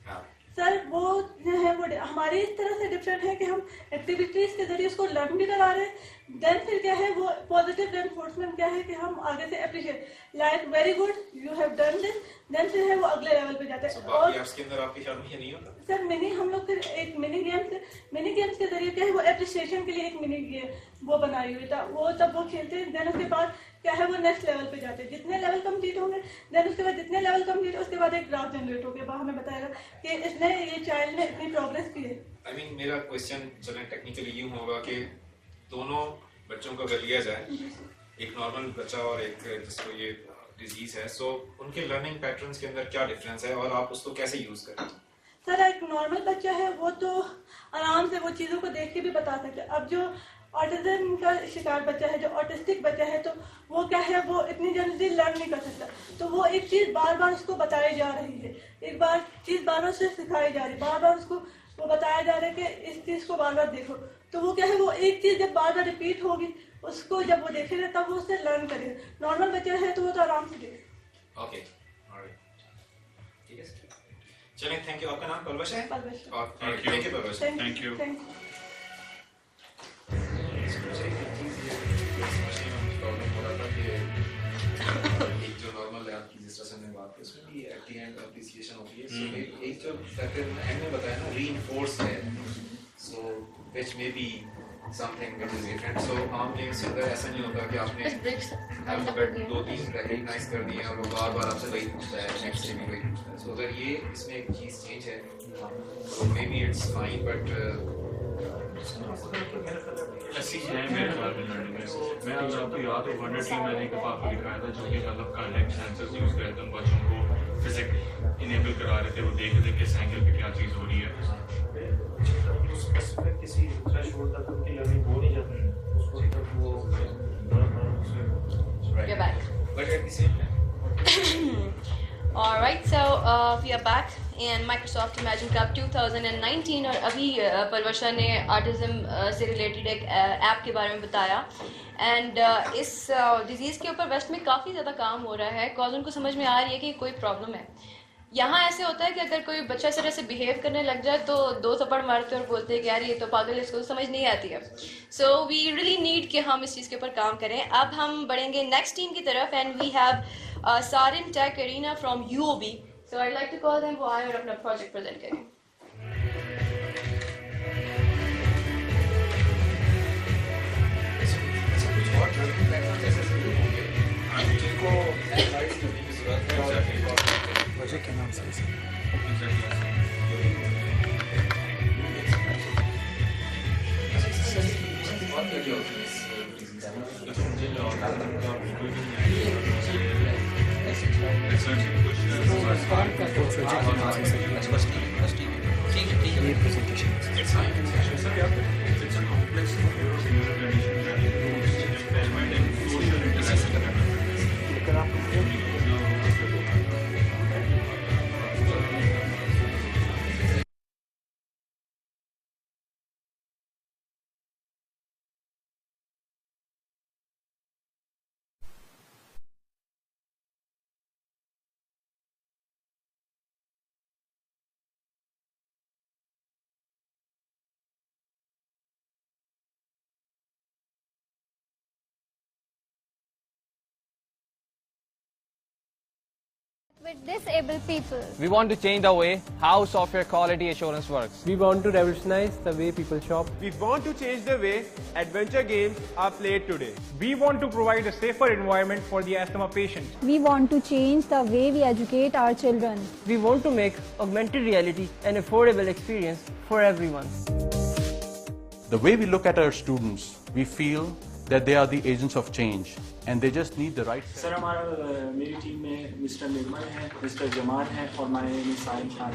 [SPEAKER 6] app?
[SPEAKER 7] Sir वो जो है वो हमारी इस तरह से डिफरेंट है कि हम एक्टिविटीज के जरिए उसको लर्न भी करा रहे हैं। देन फिर क्या है वो पॉजिटिव रेनफोर्समेंट क्या है कि हम आगे से appreciate like very good you have done this, then फिर है वो अगले लेवल पे जाते हैं।
[SPEAKER 6] बाकी ऐप्स के अंदर आपके ख्याल में ये नहीं होता?
[SPEAKER 7] सर मिनी हम लोग फिर एक मिनी गेम्स के जरिए क्या है वो एप्रिसिएशन के लिए एक मिनी गेम वो बनाई हुई था, वो तब वो खेलते हैं। देन उसके बाद क्या है वो नेक्स्ट लेवल पे जाते हैं, जितने लेवल कंप्लीट होंगे देन उसके बाद जितने लेवल कंप्लीट उसके बाद एक ग्राफ जनरेट होकर वहाँ हमें बताएगा कि इसने ये चाइल्ड ने इतनी प्रोग्रेस की है।
[SPEAKER 6] आई मीन मेरा क्वेश्चन चलें टेक्निकली यूँ होगा कि दोनों बच्चों को अगर लिया जाए, एक नॉर्मल बच्चा और एक जिसको ये डिजीज है, सो उनके लर्निंग पैटर्न्स के अंदर क्या डिफरेंस है और आप उसको कैसे यूज करें?
[SPEAKER 7] सर एक नॉर्मल बच्चा है वो तो आराम से वो चीज़ों को देख के भी बता सकते हैं। अब जो ऑटिज्म का शिकार बच्चा है, जो ऑटिस्टिक बच्चा है, तो वो क्या है वो इतनी जल्दी लर्न नहीं कर सकता, तो वो एक चीज़ बार बार उसको बताई जा रही है, एक बार चीज़ बार बार से सिखाई जा रही है, बार बार उसको वो बताया जा रहा है कि इस चीज़ को बार बार देखो, तो वो क्या है वो एक चीज़ जब बार बार रिपीट होगी उसको जब वो देखेगा तब वो उससे लर्न करेगा। नॉर्मल बच्चा है तो वो तो आराम से देखेगा।
[SPEAKER 6] ओके ऑलराइट, ठीक है चलिए, थैंक यू। आपका नाम परवश है?
[SPEAKER 7] Parvash.
[SPEAKER 6] Thank you Parvash.
[SPEAKER 2] Thank you.
[SPEAKER 7] Thank you.
[SPEAKER 6] Problem हो रहा था कि एक जो नॉर्मल ऐप की जिस तरह से हमने बात की उसमें भी एट द एंड एप्रिसिएशन होती है, सो एक जो फैक्टर हमने बताया ना रीइंफोर्स है, so which maybe something which is different. So आम गेम्स के अंदर ऐसा नहीं होता कि आपने अल्फाबेट 2-3 रिकॉग्नाइज कर दिए और वो बार बार आपसे वही पूछता है, नेक्स्ट से भी वही पूछता है। सो अगर ये इसमें एक चीज़ चेंज है तो may be it's fine, but
[SPEAKER 2] ऐसी है मेरे ख्याल में लर्निंग में। मैं अगर आपको याद हो वंडर टीम मैंने एक दफ़ा आपको दिखाया था, जो कि मतलब कॉन्टेक्ट सेंसर्स यूज़ करते हैं, उन बच्चों को फिजिक्स इनेबल करा रहे थे, वो देख रहे थे कि इस एंगल पे क्या चीज़ हो रही है।
[SPEAKER 5] स्पेसिफिक किसी थ्रेशोल्ड तक उनकी लर्निंग हो नहीं जाती, उसको तक वो
[SPEAKER 1] We're back.
[SPEAKER 6] but at the same time
[SPEAKER 1] Alright, so we are back in Microsoft Imagine Cup 2019 और अभी परवशा ने ऑटिज्म से रिलेटेड एक ऐप के बारे में बताया एंड इस डिजीज़ के ऊपर वेस्ट में काफ़ी ज़्यादा काम हो रहा है, कॉज उनको समझ में आ रही है कि कोई प्रॉब्लम है। यहाँ ऐसे होता है कि अगर कोई बच्चा इस तरह से बिहेव करने लग जाए तो 2 थप्पड़ मारते हैं और बोलते हैं कि यार ये तो पागल है, इसको समझ नहीं आती है। सो वी रियली नीड कि हम इस चीज़ के ऊपर काम करें। अब हम बढ़ेंगे नेक्स्ट टीम की तरफ and we have Sarin tech arena from UOB. So I like to call them, वो आए और अपना प्रोजेक्ट प्रेजेंट करें।
[SPEAKER 6] कुछ और ट्रेनिंग प्लेटफॉर्म जैसे शुरू होंगे जिनको एनालाइज करने की जरूरत है और
[SPEAKER 2] प्रोजेक्ट के नाम से
[SPEAKER 6] बहुत बढ़िया होती है इस डिजीज में।
[SPEAKER 2] मुझे कोई भी नहीं है रिसर्च कुछ ये presentation
[SPEAKER 3] It's a complex condition that includes impairment in social interaction.
[SPEAKER 2] लेकिन आप
[SPEAKER 8] with disabled people.
[SPEAKER 9] We want to change the way how software quality assurance works.
[SPEAKER 10] We want to revolutionize the way people shop.
[SPEAKER 11] We want to change the way adventure games are played today.
[SPEAKER 12] We want to provide a safer environment for the asthma patient.
[SPEAKER 13] We want to change the way we educate our children.
[SPEAKER 10] We want to make augmented reality an affordable experience for everyone.
[SPEAKER 14] The way we look at our students, we feel that they are the agents of change and they just need the right.
[SPEAKER 15] Sir हमारा मेरी team में mister निर्मल है, mister Jamal है और मैं साहिल खान।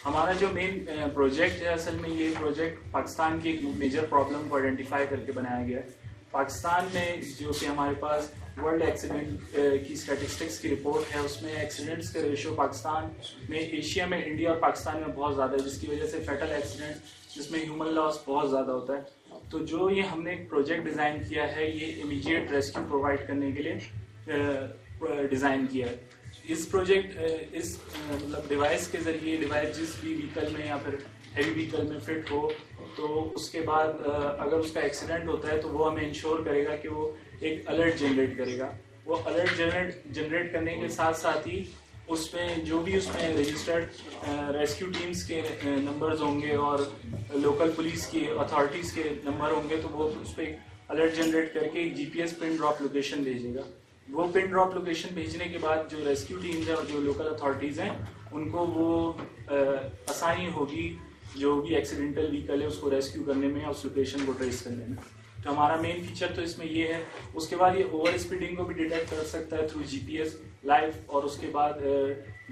[SPEAKER 15] हमारा जो main project है असल में ये प्रोजेक्ट पाकिस्तान की एक मेजर प्रॉब्लम को आइडेंटिफाई करके बनाया गया है। पाकिस्तान में जो कि हमारे पास वर्ल्ड एक्सीडेंट की स्टैटिस्टिक्स की रिपोर्ट है उसमें एक्सीडेंट्स का रेशियो पाकिस्तान में, एशिया में, इंडिया और पाकिस्तान में बहुत ज़्यादा है, जिसकी वजह से फेटल एक्सीडेंट जिसमें ह्यूमन लॉस बहुत ज़्यादा होता है। तो जो ये हमने एक प्रोजेक्ट डिज़ाइन किया है ये इमीडिएट रेस्क्यू प्रोवाइड करने के लिए डिज़ाइन किया है। इस प्रोजेक्ट इस मतलब डिवाइस के ज़रिए डिवाइस जिस भी व्हीकल में या फिर हैवी व्हीकल में फिट हो तो उसके बाद अगर उसका एक्सीडेंट होता है तो वो हमें इंश्योर करेगा कि वो एक अलर्ट जनरेट करेगा। वो अलर्ट जनरेट करने के साथ साथ ही उसमें जो भी उसमें रजिस्टर्ड रेस्क्यू टीम्स के नंबर्स होंगे और लोकल पुलिस की अथॉरिटीज़ के नंबर होंगे तो वो उस पर अलर्ट जनरेट करके एक जीपीएस पिन ड्रॉप लोकेशन भेजेगा। वो पिन ड्रॉप लोकेशन भेजने के बाद जो रेस्क्यू टीम्स हैं और जो लोकल अथॉरिटीज़ हैं उनको वो आसानी होगी जो भी एक्सीडेंटल व्हीकल है उसको रेस्क्यू करने में और उस लोकेशन को ट्रेस करने में। तो हमारा मेन फीचर तो इसमें ये है। उसके बाद ये ओवर स्पीडिंग को भी डिटेक्ट कर सकता है थ्रू जीपीएस लाइव, और उसके बाद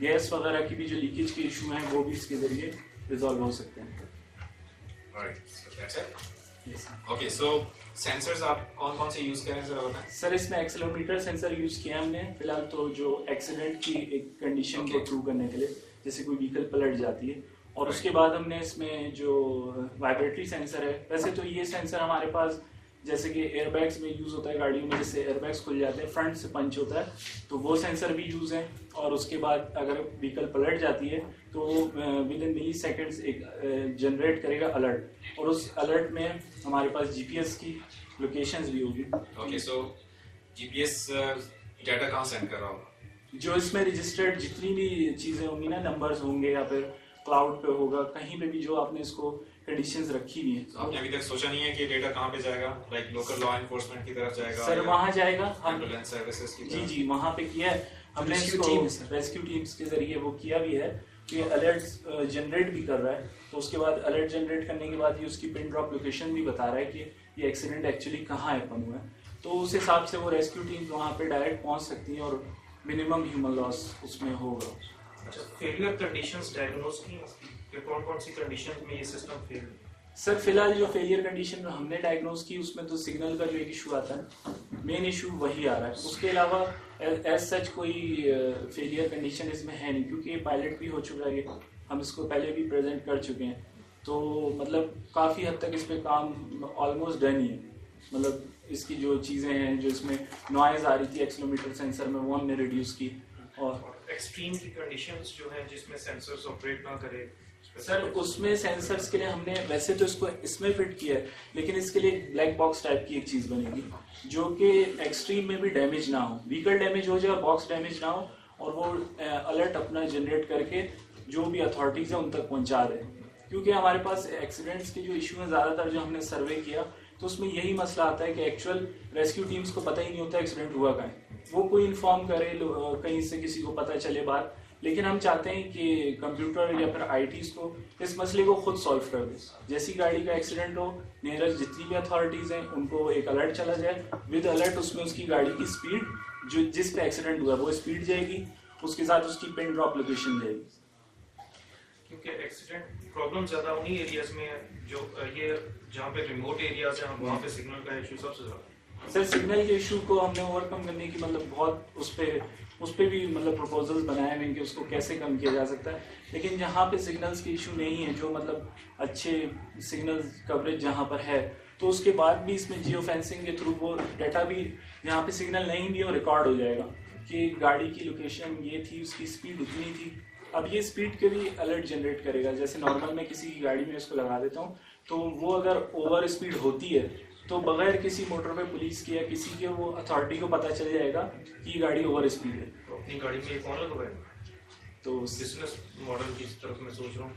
[SPEAKER 15] गैस वगैरह की भी जो लीकेज के इशू हैं वो भी इसके जरिए रिजॉल्व हो सकते हैं।
[SPEAKER 6] ओके, सो सेंसर्स आप कौन कौन से यूज करें
[SPEAKER 15] सर? इसमें एक्सेलेरोमीटर सेंसर यूज किया हमने फिलहाल तो जो एक्सीडेंट की एक कंडीशन को प्रूव करने के लिए, जैसे कोई व्हीकल पलट जाती है, और उसके बाद हमने इसमें जो वाइब्रेटरी सेंसर है, वैसे तो ये सेंसर हमारे पास जैसे कि एयरबैग्स में यूज़ होता है गाड़ियों में, जैसे एयरबैग्स खुल जाते हैं फ्रंट से पंच होता है तो वो सेंसर भी यूज़ है। और उसके बाद अगर व्हीकल पलट जाती है तो विद इन मिली सेकेंड्स एक जनरेट करेगा अलर्ट, और उस अलर्ट में हमारे पास जीपीएस की लोकेशंस भी होगी।
[SPEAKER 6] ओके, सो जीपीएस डाटा कहाँ सेंड कर रहा होगा?
[SPEAKER 15] जो इसमें रजिस्टर्ड जितनी भी चीज़ें होंगी ना, नंबर्स होंगे या फिर क्लाउड पे होगा, कहीं पे भी जो आपने इसको कंडीशंस रखी हुई है।
[SPEAKER 6] आपने अभी तक सोचा नहीं है कि डेटा कहाँ पे जाएगा? लाइक लोकल लॉ एनफोर्समेंट की तरफ जाएगा?
[SPEAKER 15] सर वहाँ जाएगा,
[SPEAKER 6] एम्बुलेंस सर्विसेज की तरफ?
[SPEAKER 15] जी वहाँ पे किया है हमने, रेस्क्यू टीम्स के जरिए वो किया भी है कि अलर्ट जनरेट भी कर रहा है। तो उसके बाद अलर्ट जनरेट करने के बाद ये उसकी पिन ड्रॉप लोकेशन भी बता रहा है कि ये एक्सीडेंट एक्चुअली कहाँ हैपन हुआ है। तो उस हिसाब से वो रेस्क्यू टीम्स वहाँ पे डायरेक्ट पहुँच सकती हैं और मिनिमम ह्यूमन लॉस उसमें होगा।
[SPEAKER 5] अच्छा, फेलियर कंडीशंस डायग्नोज की कौन कौन सी कंडीशंस में ये सिस्टम फेल?
[SPEAKER 15] सर फिलहाल जो फेलियर कंडीशन हमने डायग्नोज की उसमें तो सिग्नल का जो एक इशू आता है, मेन इशू वही आ रहा है। उसके अलावा एज सच कोई फेलियर कंडीशन इसमें है नहीं, क्योंकि पायलट भी हो चुका है, हम इसको पहले भी प्रेजेंट कर चुके हैं। तो मतलब काफ़ी हद तक इस पर काम ऑलमोस्ट डन ही है। मतलब इसकी जो चीज़ें हैं, जो इसमें नॉइज़ आ रही थी एक्सेलेरोमीटर सेंसर में, वो हमने रिड्यूस की। और
[SPEAKER 5] एक्सट्रीम की कंडीशंस जो है जिसमें सेंसर्स ऑपरेट ना करे
[SPEAKER 15] सर, उसमें सेंसर्स के लिए हमने वैसे तो इसको इसमें फिट किया है, लेकिन इसके लिए ब्लैक बॉक्स टाइप की एक चीज़ बनेगी जो कि एक्सट्रीम में भी डैमेज ना हो, व्हीकल डैमेज हो जाए और बॉक्स डैमेज ना हो, और वो अलर्ट अपना जनरेट करके जो भी अथॉरिटीज़ हैं उन तक पहुंचा दे। क्योंकि हमारे पास एक्सीडेंट्स के जो इशू हैं ज़्यादातर जो हमने सर्वे किया तो उसमें यही मसला आता है कि एक्चुअल रेस्क्यू टीम्स को पता ही नहीं होता एक्सीडेंट हुआ कहाँ है। वो कोई इन्फॉर्म करे कहीं से किसी को पता चले बात, लेकिन हम चाहते हैं कि कंप्यूटर या फिर आईटीज को इस मसले को खुद सॉल्व कर दे। जैसी गाड़ी का एक्सीडेंट हो, नियरेस्ट जितनी भी अथॉरिटीज़ हैं उनको एक अलर्ट चला जाए, विद अलर्ट उसमें उसकी गाड़ी की स्पीड जो जिस पे एक्सीडेंट हुआ वो स्पीड जाएगी, उसके साथ उसकी पिन ड्रॉप लोकेशन जाएगी।
[SPEAKER 5] क्योंकि एक्सीडेंट प्रॉब्लम ज़्यादा उन्हीं एरियाज में है जो ये जहाँ पे रिमोट एरियाज हैं, वहाँ पे सिग्नल का इशू सबसे ज़्यादा।
[SPEAKER 15] सर सिग्नल के इशू को हमने ओवरकम करने की मतलब बहुत उस पर भी मतलब प्रपोजल्स बनाए हुए हैं कि उसको कैसे कम किया जा सकता है। लेकिन जहाँ पे सिग्नल्स के इशू नहीं है, जो मतलब अच्छे सिग्नल कवरेज जहाँ पर है, तो उसके बाद भी इसमें जियो फेंसिंग के थ्रू वो डाटा भी जहाँ पे सिग्नल नहीं भी हो रिकॉर्ड हो जाएगा कि गाड़ी की लोकेशन ये थी, उसकी स्पीड उतनी थी। अब ये स्पीड के भी अलर्ट जनरेट करेगा। जैसे नॉर्मल मैं किसी गाड़ी में इसको लगा देता हूँ तो वो अगर ओवर स्पीड होती है तो बगैर किसी मोटर पे पुलिस की या किसी के वो अथॉरिटी को पता चल जाएगा कि गाड़ी ओवर स्पीड है।
[SPEAKER 5] तो अपनी गाड़ी में ये कौन लगवाएगा?
[SPEAKER 15] तो
[SPEAKER 5] बिजनेस मॉडल की तरफ मैं सोच रहा हूँ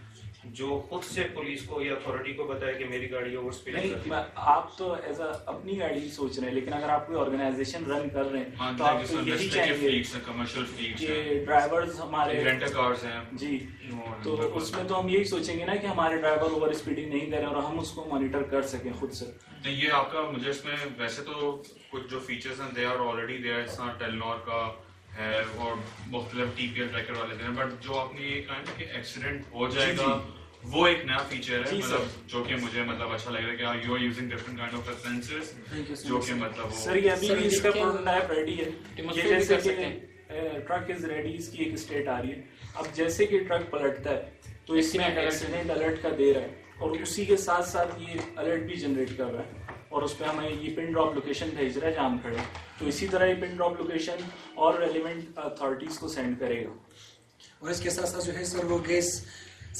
[SPEAKER 5] जो खुद से पुलिस को या अथॉरिटी को बताए कि मेरी गाड़ी ओवर स्पीड
[SPEAKER 15] नहीं, आप तो एज अपनी गाड़ी सोच रहे हैं, लेकिन अगर आप कोई ऑर्गेनाइजेशन रन कर रहे हैं तो आप तो यही चाहेंगे कि ड्राइवर्स हमारे
[SPEAKER 2] रेंटल कार्स हैं
[SPEAKER 15] जी, तो उसमें तो हम यही सोचेंगे ना कि हमारे ड्राइवर ओवर स्पीडिंग नहीं करें और हम उसको मॉनिटर कर सकें खुद से।
[SPEAKER 2] नहीं, ये आपका मुझे इसमें वैसे तो कुछ जो फीचर्स हैं दे आर ऑलरेडी देयर, जैसा टेलनॉर का है और मुख्तलिफ टीपीएल ट्रैकर वाले हैं, बट जो आपने ये कहा ना कि एक्सीडेंट हो जाएगा वो एक नया फीचर है, मतलब जो कि मुझे मतलब अच्छा लग रहा है कि you are using different kind of sensors जो कि मतलब वो
[SPEAKER 15] सर ये अभी भी इसका प्रोटोटाइप रेडी है। ये जैसे कि ट्रक इज रेडी, इसकी एक स्टेट आ रही है। अब जैसे कि ट्रक पलटता है तो इसमें एक्सीडेंट अलर्ट का दे रहा है और उसी के साथ साथ ये अलर्ट भी जनरेट कर रहा है और उस पर हमें ये पिन ड्रॉप लोकेशन भेज रहा है जहाँ हम खड़े हैं। तो इसी तरह ये पिन ड्रॉप लोकेशन और रेलिवेंट अथॉरिटीज़ को सेंड करेगा।
[SPEAKER 8] और इसके साथ साथ जो है सर वो गैस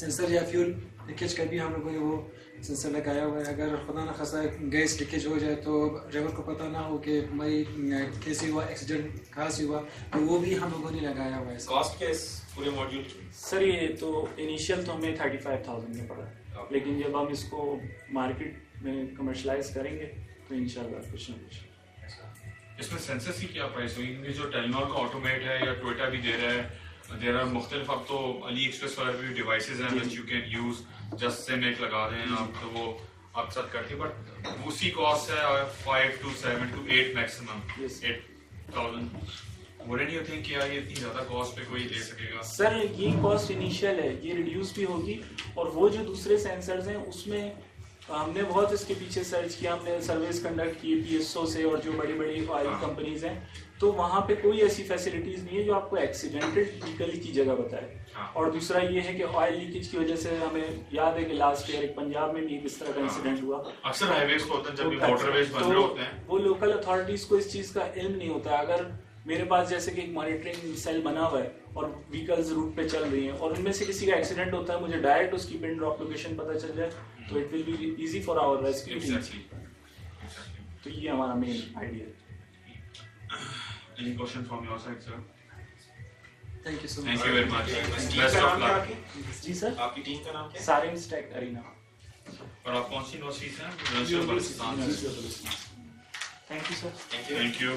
[SPEAKER 8] सेंसर या फ्यूल लीकेज का भी हम लोगों ने वो सेंसर लगाया हुआ है। अगर खुदा न खासा गैस लीकेज हो जाए तो ड्राइवर को पता ना हो कि भाई कैसे हुआ एक्सीडेंट, कहाँ से हुआ, तो वो भी हम लोगों ने लगाया हुआ है।
[SPEAKER 6] कॉस्ट क्या इस पूरे मॉड्यूल की?
[SPEAKER 15] सर ये तो इनिशियल तो हमें 35,000 में पड़ा, लेकिन जब हम इसको मार्केट में कमर्शलाइज करेंगे तो इंशाल्लाह कुछ ना कुछ।
[SPEAKER 2] इसमें सेंसर्स की क्या प्राइस होगी? जो टेलनॉर का ऑटोमेट है या टोयोटा भी दे रहा है, देयर आर मुख्तलिफ, अब तो अली एक्सप्रेस वाले भी डिवाइसेस हैं which you can use, just SIM एक लगा दें आप तो वो आप साथ करती है, बट उसी कॉस्ट है 5 to 7 to 8 maximum 8,000। Wouldn't you think यार ये इतनी ज्यादा कॉस्ट पे कोई ले सकेगा?
[SPEAKER 15] सर ये कॉस्ट इनिशियल है, ये रिड्यूस भी होगी और वो जो दूसरे सेंसर्स हैं उसमें हमने बहुत इसके पीछे सर्च किया, हमने सर्विस कंडक्ट की पीएसओ से और जो बड़ी बड़ी ऑयल कंपनीज हैं, तो वहाँ पे कोई ऐसी फैसिलिटीज नहीं है जो आपको एक्सीडेंटेड व्हीकल की जगह बताए। और दूसरा ये है कि ऑयल लीकेज की वजह से हमें याद है कि लास्ट ईयर एक पंजाब में भी इस तरह का इंसिडेंट हुआ।
[SPEAKER 2] अक्सर हाईवेज पे होता है जब भी मोटरवेज बन रहे होते हैं,
[SPEAKER 15] वो लोकल अथॉरिटीज को इस चीज का इल्म नहीं होता। अगर मेरे पास जैसे कि एक मॉनिटरिंग सेल बना हुआ है और व्हीकल्स रूट पे चल रही हैं और उनमें से किसी का एक्सीडेंट होता है, मुझे डायरेक्ट उसकी पिन ड्रॉप लोकेशन पता चल जाए तो it will be easy for our rescue team. तो ये हमारा मेन आइडिया है।
[SPEAKER 2] Any question from your side, sir?
[SPEAKER 8] Thank you so much.
[SPEAKER 2] Thank you very much.
[SPEAKER 6] Team
[SPEAKER 2] Best
[SPEAKER 6] का
[SPEAKER 2] of
[SPEAKER 6] नाम क्या
[SPEAKER 2] luck.
[SPEAKER 6] है?
[SPEAKER 15] जी सर,
[SPEAKER 6] आपकी टीम का नाम क्या है?
[SPEAKER 15] Sarim stack arena.
[SPEAKER 2] और आप कौन सी यूनिवर्सिटी से हैं? University of Balochistan.
[SPEAKER 15] Thank you sir.
[SPEAKER 6] Thank you.
[SPEAKER 2] Thank you.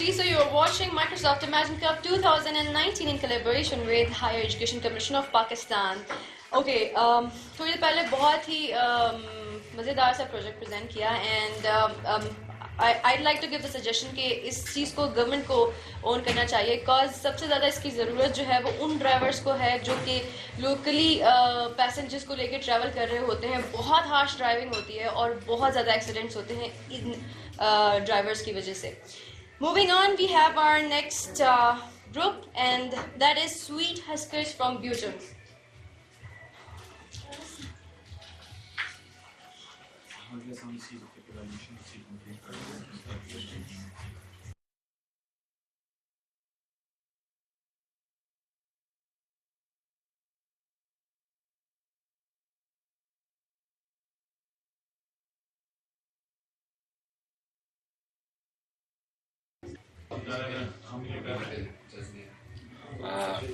[SPEAKER 1] industry. So you're watching Microsoft Imagine Cup 2019 in collaboration with Higher Education Commission of Pakistan. Okay, थोड़ी देर पहले बहुत ही मज़ेदार सा प्रोजेक्ट प्रेजेंट किया and I'd like to give the suggestion कि इस चीज़ को government को ओन करना चाहिए, cause सबसे ज़्यादा इसकी ज़रूरत जो है वो उन ड्राइवर्स को है जो कि लोकली पैसेंजर्स को लेके ट्रैवल कर रहे होते हैं. बहुत हार्श ड्राइविंग होती है और बहुत ज़्यादा एक्सीडेंट्स होते हैं इन ड्राइवर्स की वजह से. Moving on, we have our next group and that is Sweet Huskers from Butum.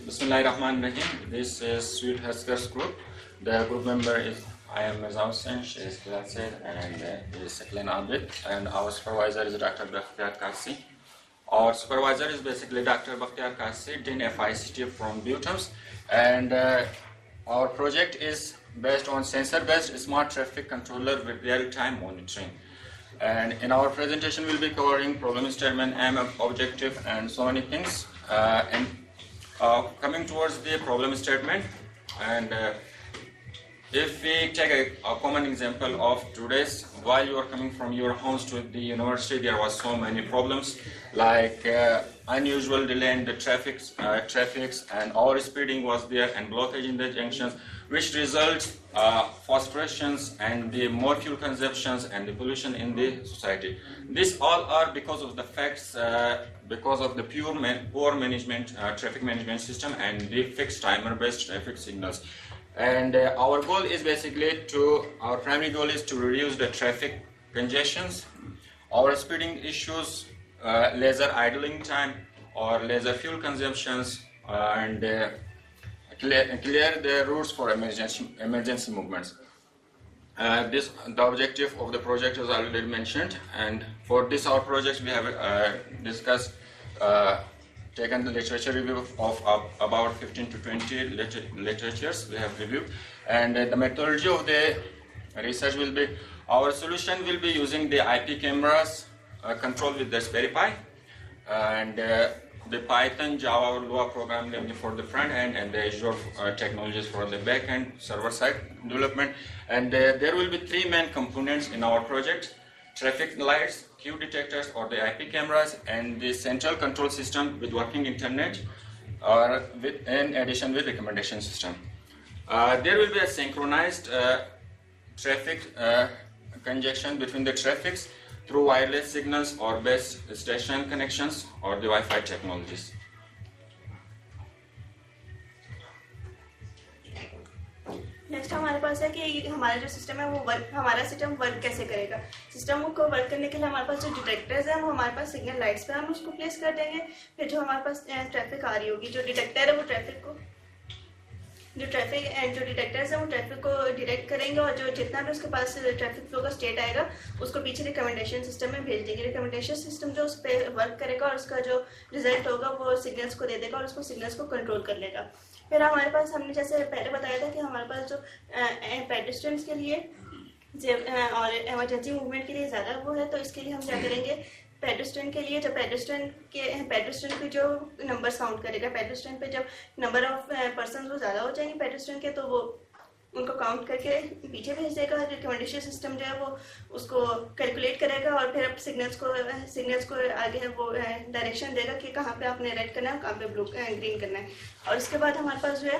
[SPEAKER 16] Bismillahirrahmanirrahim. This is Sweet Huskers group. The group member is I am Mirza Hussain, she is Bilal Said, and is Saklan Abid, and our supervisor is Dr. Bakhtiar Kasi. Our supervisor is basically Dr. Bakhtiar Kasi, Dean FICT from Butums, and our project is based on sensor-based smart traffic controller with real-time monitoring. And in our presentation, we'll be covering problem statement, aim, objective, and so many things. Coming towards the problem statement, and if we take a common example of today's, while you are coming from your homes to the university, there was so many problems like unusual delay in the traffics, and overspeeding was there, and blockage in the junctions, which results frustrations and the more fuel consumptions and the pollution in the society. These all are because of the facts, because of the poor management, traffic management system, and the fixed timer-based traffic signals. And our goal is basically our primary goal is to reduce the traffic congestions, overspeeding issues, laser idling time, or laser fuel consumptions, and clear the routes for emergency movements. The objective of the project is already mentioned, and for this our project we have discussed, taken the literature review of about 15 to 20 literatures we have reviewed, and the methodology of the research will be, our solution will be using the IP cameras controlled with the Raspberry Pi, and the Python, Java, or Lua programming language for the front end, and the Azure technologies for the back end, server side development. And there will be three main components in our project: traffic lights, queue detectors or the IP cameras, and the central control system with working internet, or in addition with recommendation system. There will be a synchronized traffic conjunction between the traffics through wireless signals or base station connections or the Wi-Fi technologies.
[SPEAKER 17] Next हमारे पास है कि हमारा जो system है वो हमारा system work कैसे करेगा. सिस्टम को वर्क करने के लिए हमारे पास जो डिटेक्टर्स हैं वो हमारे पास सिग्नल लाइट्स पे हम उसको प्लेस कर देंगे. फिर जो हमारे पास ट्रैफिक आ रही होगी, जो डिटेक्टर है वो ट्रैफिक को जो डिटेक्टर्स हैं वो ट्रैफिक को डिटेक्ट करेंगे, और जो जितना भी उसके पास ट्रैफिक फ्लो का स्टेट आएगा उसको पीछे रिकमेंडेशन सिस्टम में भेज देंगे. रिकमेंडेशन सिस्टम जो उस पर वर्क करेगा और उसका जो रिजल्ट होगा वो सिग्नल्स को दे देगा और उसको सिग्नल्स को कंट्रोल कर लेगा. फिर हमारे पास, हमने जैसे पहले बताया था कि हमारे पास जो पेडेस्ट्रियंस के लिए और इमरजेंसी मूवमेंट के लिए ज़्यादा वो है, तो इसके लिए हम क्या करेंगे, पेडेस्ट्रियन के लिए जो पेडेस्ट्रियन के जो नंबर्स काउंट करेगा, पेडेस्ट्रियन पे जब नंबर ऑफ पर्सन वो ज़्यादा हो जाएंगे पेडेस्ट्रियन के, तो वो उनको काउंट करके पीछे भेज देगा. रिकमेंडेशन सिस्टम जो है वो उसको कैलकुलेट करेगा और फिर सिग्नल्स को आगे वो डायरेक्शन देगा कि कहाँ पे आपने रेड करना है, कहाँ पे ब्लू ग्रीन करना है. और इसके बाद हमारे पास जो है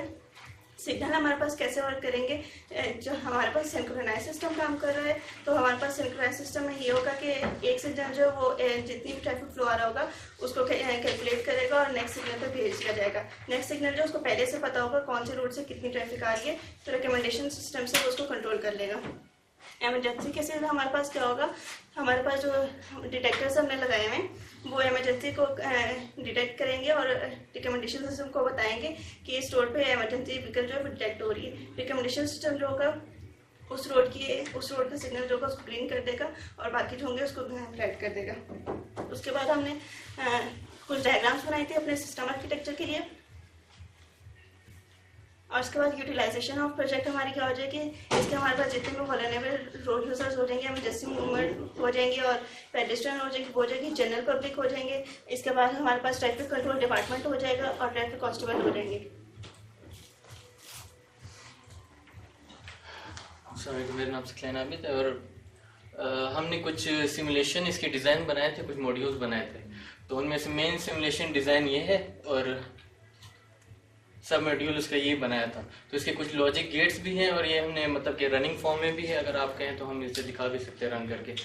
[SPEAKER 17] सिग्नल हमारे पास कैसे वर्क करेंगे, जो हमारे पास सिंक्रोनाइज सिस्टम काम कर रहा है, तो हमारे पास सिंक्रोनाइज सिस्टम में ये होगा कि एक सिग्नल जो वो जितनी भी ट्रैफिक फ्लो आ रहा होगा उसको कैलकुलेट करेगा और नेक्स्ट सिग्नल पे भेज दिया जाएगा. नेक्स्ट सिग्नल जो उसको पहले से पता होगा कौन से रूट से कितनी ट्रैफिक आ रही है, तो रिकमेंडेशन सिस्टम से वो उसको कंट्रोल कर लेगा. एमरजेंसी केसेस में हमारे पास क्या होगा, हमारे पास जो डिटेक्टर्स हमने लगाए हुए हैं वो इमरजेंसी को डिटेक्ट करेंगे और रिकमेंडेशन सिस्टम को बताएंगे कि इस रोड पे इमरजेंसी व्हीकल जो है डिटेक्ट हो रही है. रिकमेंडेशन सिस्टम जो होगा उस रोड का सिग्नल जो होगा उसको ग्रीन कर देगा और बाकी जो होंगे उसको रेड कर देगा. उसके बाद हमने कुछ डायग्राम्स बनाई थी अपने सिस्टम आर्किटेक्चर के लिए। और उसके बाद यूटिलाइजेशन ऑफ प्रोजेक्ट हमारी क्या हो जाएगी, इसके हमारे पास जितने भी वल्नरेबल रोड यूजर्स हो जाएंगे, हमें जैसे मूवमेंट हो जाएंगे और पेडेस्ट्रियन हो जाएगी, जनरल पब्लिक हो जाएंगे। इसके बाद हमारे पास ट्रैफिक कंट्रोल डिपार्टमेंट हो जाएगा और ट्रैफिक कांस्टेबल हो जाएंगे।
[SPEAKER 18] मेरा नाम सकलैन आबिद है और हमने कुछ सिमुलेशन इसके डिज़ाइन बनाए थे, कुछ मॉड्यूल्स बनाए थे। तो उनमें से मेन सिमुलेशन डिज़ाइन ये है और सब मॉड्यूल उसका ये बनाया था। तो इसके कुछ लॉजिक गेट्स भी हैं और ये हमने मतलब कि रनिंग फॉर्म में भी है, अगर आप कहें तो हम इसे दिखा भी सकते हैं रन करके।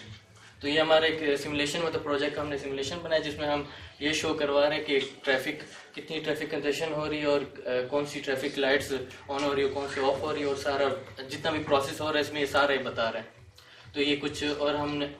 [SPEAKER 18] तो ये हमारा एक सिमुलेशन मतलब प्रोजेक्ट का हमने सिमुलेशन बनाया जिसमें हम ये शो करवा रहे हैं कि ट्रैफिक कितनी ट्रैफिक कंजेशन हो रही है और कौन सी ट्रैफिक लाइट्स ऑन हो रही है, कौन सी ऑफ हो रही है और सारा जितना भी प्रोसेस हो रहा है इसमें ये सारा ही बता रहे हैं। तो ये कुछ और हमने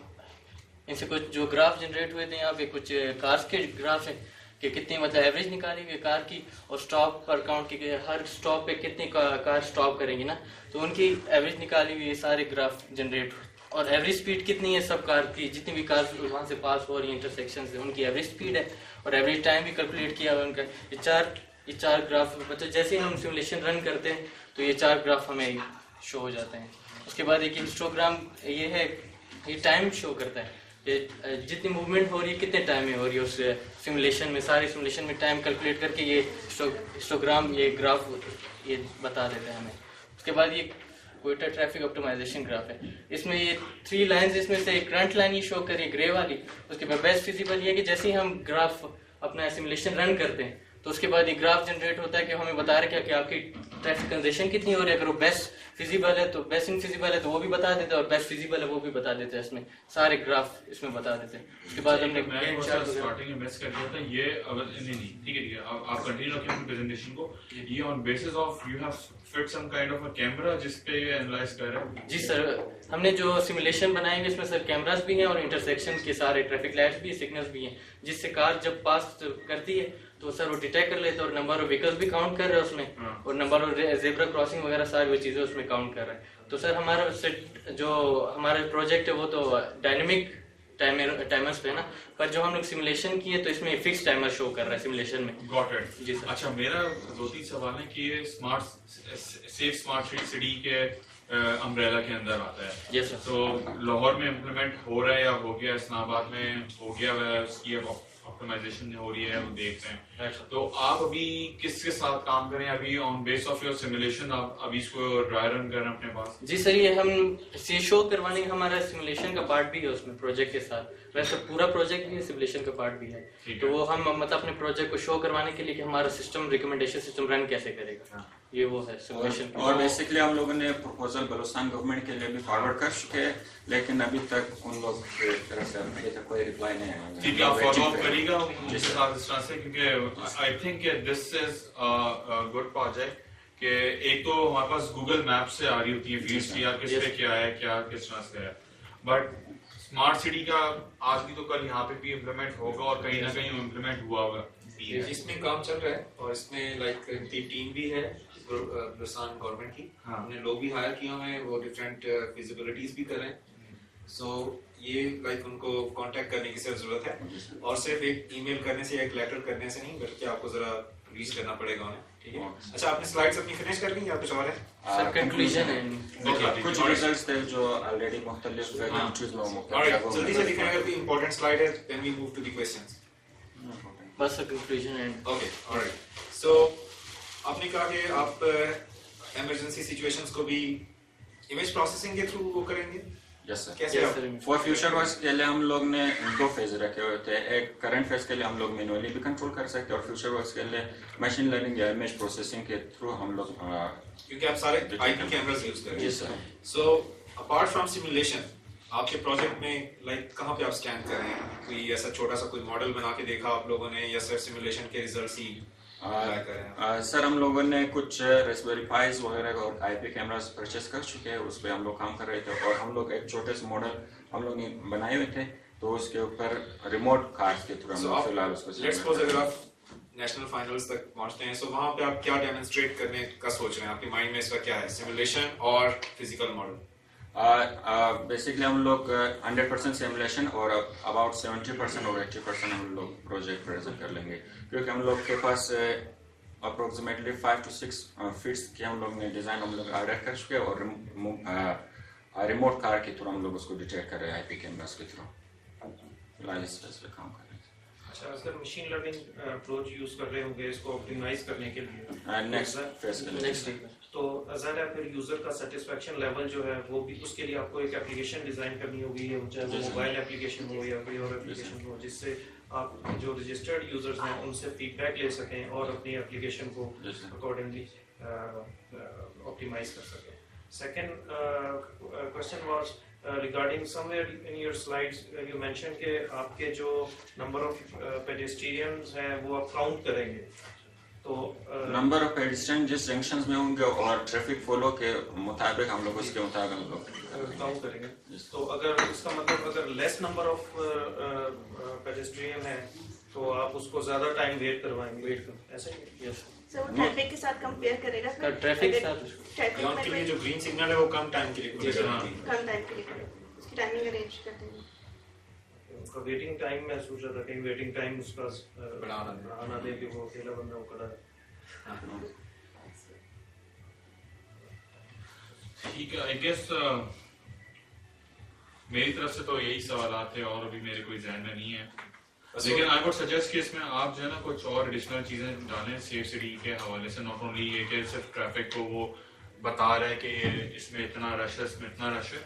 [SPEAKER 18] इनसे कुछ जो ग्राफ जनरेट हुए थे यहाँ पे कुछ कार्स के ग्राफ है कि कितनी मतलब एवरेज निकाली हुई कार की और स्टॉप पर काउंट की हर स्टॉप पे कितनी कार स्टॉप करेंगी ना, तो उनकी एवरेज निकाली हुई सारे ग्राफ जनरेट और एवरेज स्पीड कितनी है सब कार की, जितनी भी कार वहाँ से पास हो रही है इंटरसेक्शन से उनकी एवरेज स्पीड है और एवरेज टाइम भी कैलकुलेट किया हुआ उनका। ये चार ग्राफ मतलब जैसे हम सिमुलेशन रन करते हैं तो ये चार ग्राफ हमें शो हो जाते हैं। उसके बाद एक हिस्टोग्राम ये है, ये टाइम शो करता है जितनी मूवमेंट हो रही है कितने टाइम में हो रही है उस सिमुलेशन में, सारे सिमुलेशन में टाइम कैलकुलेट करके ये हिस्टोग्राम ये ग्राफ ये बता देते हैं हमें। उसके बाद ये क्वेटा ट्रैफिक ऑप्टिमाइजेशन ग्राफ है, इसमें ये 3 लाइंस, इसमें से करंट लाइन ये शो करिए ग्रे वाली। उसके बाद बेस्ट फिजिबल ये कि जैसे ही हम ग्राफ अपना सिमुलेशन रन करते हैं तो उसके बाद ये ग्राफ जनरेट होता है कि हमें बता रहे कि आपकी ट्रैफिक कंजेशन कितनी हो रही है। अगर वो बेस्ट फिजिबल है तो बेस्ट इनफिजिबल है तो वो भी बता देते हैं और बेस्ट फिजिबल है वो भी बता देते हैं, इसमें सारे ग्राफ इसमें बता देते हैं। उसके बाद हमने
[SPEAKER 2] स्टार्टिंग में मिस कर दिया था ये, अगर नहीं ठीक है आप कंटिन्यू रखें अपनी प्रेजेंटेशन को। ये on basis of you have fit some kind of a camera जिस पे ये एनालाइज कर रहा है।
[SPEAKER 18] जी सर, हमने जो सिमुलेशन बनाए हैं इसमें सर कैमरास भी हैं और इंटरसेक्शन के सारे ट्रैफिक लाइट्स भी सिग्नल्स भी हैं, जिससे कार जब पास करती है तो सर वो डिटेक्ट कर लेते हैं और नंबर ऑफ व्हीकल्स भी काउंट कर रहा है उसमें और नंबर ऑफ ज़ेब्रा क्रॉसिंग वगैरह सारी वो चीज़ें उसमें काउंट कर रहा है। तो सर हमारा जो हमारा प्रोजेक्ट है वो तो डायनेमिक टाइमर्स पे है ना, पर जो हम लोग सिमुलेशन किए तो इसमें फिक्स टाइमर शो कर रहा है सिमुलेशन में।
[SPEAKER 2] Got it. जी सर। अच्छा, मेरा 2-3 सवाल है कि ये सेफ स्मार्ट सिटी के अम्ब्रेला के अंदर आता है।
[SPEAKER 18] Yes sir.
[SPEAKER 2] तो लाहौर में इम्प्लीमेंट हो रहा है या हो गया, इस्लामाबाद में हो गया है, उसकी ऑप्टिमाइजेशन हो रही है, वो देखते हैं। तो आप अभी किसके साथ काम करें अभी on base of your simulation, आप अभी इसको ड्राई रन करें अपने पास?
[SPEAKER 18] जी सर, ये हम इसे शो करवाने का हमारा सिमुलेशन का पार्ट भी है उसमें प्रोजेक्ट के साथ, वैसे पूरा प्रोजेक्ट भी है, सिमुलेशन का पार्ट भी है। तो वो हम मतलब अपने प्रोजेक्ट को शो करवाने के लिए कि हमारा सिस्टम रिकमेंडेशन सिस्टम रन कैसे करेगा, ये वो है सिमुलेशन।
[SPEAKER 16] और बेसिकली हम लोगों ने प्रपोजल बलूचिस्तान गवर्नमेंट के लिए भी फॉरवर्ड कर चुके हैं, लेकिन अभी तक उन लोग की तरफ से अभी तक कोई रिप्लाई नहीं आया।
[SPEAKER 2] ठीक है, आप फॉलो अप करिएगा उनके साथ इस तरह से, क्योंकि I think this is a good project कि एक तो हमारे पास गूगल मैप से आ रही होती है फील्ड्स की यार किस पे क्या है, क्या किस तरह से है, बट स्मार्ट सिटी का आज भी तो कल यहाँ पे भी इम्प्लीमेंट होगा और कहीं ना कहीं इम्प्लीमेंट हुआ होगा।
[SPEAKER 3] इसमें काम चल रहा है और इसमें लाइक टीम भी है बलूचिस्तान गवर्नमेंट की, हमने लोग भी हायर किए हुए हैं, वो डिफरेंट फिजिबिलिटीज भी कर रहे हैं। सो ये लाइक उनको कांटेक्ट करने की सिर्फ जरूरत है और सिर्फ एक ईमेल करने से या एक लेटर करने से नहीं, बल्कि आपको जरा रीच करना पड़ेगा उन्हें। ठीक है, अच्छा आपने स्लाइड्स अपनी फिनिश कर ली या कुछ और है?
[SPEAKER 18] सर कंक्लूजन है,
[SPEAKER 16] कुछ रिजल्ट्स थे जो ऑलरेडी मुख्तलिफ कंट्रीज में
[SPEAKER 3] ऑलराइट, जल्दी से दिखाएं अगर कोई इंपॉर्टेंट स्लाइड है, then we move to the questions.
[SPEAKER 18] बस कंक्लूजन है।
[SPEAKER 3] Okay, alright. सो आपने कहा कि आप इमरजेंसी सिचुएशंस को भी इमेज प्रोसेसिंग के थ्रू वो करेंगे।
[SPEAKER 16] Yes sir.
[SPEAKER 3] कैसे?
[SPEAKER 16] फॉर फ्यूचर वर्क्स के लिए हम लोग ने 2 फेज रखे हुए थे, एक करंट फेज के लिए हम लोग मैनुअली भी कंट्रोल कर सकते हैं और फ्यूचर वर्क्स के लिए मशीन लर्निंग या इमेज प्रोसेसिंग के थ्रू हम लोग,
[SPEAKER 3] क्योंकि आप सारे आईपी कैमरास यूज कर रहे हैं।
[SPEAKER 16] Yes sir.
[SPEAKER 3] So apart from simulation आपके प्रोजेक्ट में लाइक कहाँ पे आप स्कैन कर रहे हैं? कोई ऐसा छोटा सा कोई मॉडल बना के देखा आप लोगों ने या सिर्फ सिमुलेशन के रिजल्ट्स ही
[SPEAKER 16] सर हम लोगों ने कुछ रेस्पबेरी पाइज वगैरह और आईपी कैमरास परचेस कर चुके हैं, उस पर हम लोग काम कर रहे थे और हम लोग एक छोटे से मॉडल हम लोग ने बनाए हुए थे, तो उसके ऊपर रिमोट कार्ड्स के थ्रू हम लोग फिलहाल उसको
[SPEAKER 3] लेट्स सपोज अगर आप नेशनल फाइनल्स तक पहुंचते हैं, सो वहाँ पे आप क्या डेमोन्स्ट्रेट करने का सोच रहे हैं? आपके माइंड में इसका क्या है, सिमुलेशन और फिजिकल मॉडल?
[SPEAKER 16] बेसिकली हम लोग 100% सिमुलेशन और अबाउट 70% और 80% हम लोग प्रोजेक्ट प्रेजेंट कर लेंगे, क्योंकि हम लोग के पास अप्रोक्सीमेटली 5 to 6 फीट्स की हम लोग ने डिज़ाइन हम लोग ऑर्डर कर चुके हैं और रिमोट कार के थ्रू हम लोग उसको डिटेक्ट कर रहे हैं आईपी कैमरास के थ्रू। फिलहाल इस पे काम कर रहे हैं।
[SPEAKER 5] अच्छा, अगर मशीन लर्निंग अप्रोच यूज कर रहे होंगे इसको ऑप्टिमाइज करने के लिए
[SPEAKER 16] नेक्स्ट फेज के लिए,
[SPEAKER 5] तो अज़र है फिर यूजर का सेटिस्फेक्शन लेवल जो है वो भी उसके लिए आपको एक एप्लीकेशन डिजाइन करनी होगी, चाहे वो मोबाइल एप्लीकेशन हो या कोई और एप्लीकेशन हो, जिससे आप जो रजिस्टर्ड यूजर्स हैं उनसे फीडबैक ले सकें और अपनी एप्लीकेशन को अकॉर्डिंगली ऑप्टिमाइज कर सकें। Second question was regarding somewhere in your slides you mentioned कि आपके जो number of pedestrians हैं वो आप count करेंगे, तो
[SPEAKER 16] नंबर ऑफ पेडिस्ट्रियन जिस जंक्शंस में होंगे और ट्रैफिक फ्लो के मुताबिक हम लोग उसके मुताबिक हम लोग
[SPEAKER 5] काउंट करेंगे। तो अगर इसका मतलब अगर लेस नंबर ऑफ पेडेस्ट्रियन है तो आप उसको ज्यादा टाइम वेट करवाएंगे, ऐसा ही? यस
[SPEAKER 17] सो वो ट्रैफिक के साथ कंपेयर करेगा,
[SPEAKER 18] ट्रैफिक के साथ
[SPEAKER 3] के लिए जो ग्रीन सिग्नल है वो कम टाइम के लिए
[SPEAKER 17] कम टाइम के लिए उसकी टाइमिंग अरेंज कर देंगे।
[SPEAKER 5] उसका वेटिंग टाइम मैं सोच रहा था कहीं वेटिंग टाइम उसका बढ़ाना दे कि वो अकेला बंदा वो खड़ा है।
[SPEAKER 2] ठीक है, आई गेस मेरी तरफ से तो यही सवाल थे और अभी मेरे कोई ज़हन में नहीं है, लेकिन आई वुड सजेस्ट कि इसमें आप जो है ना कुछ और एडिशनल चीज़ें डालें सेफ सिटी के हवाले से। नॉट ओनली ये कि सिर्फ ट्रैफिक को वो बता रहा है कि इसमें इतना रश है, इसमें इतना रश है,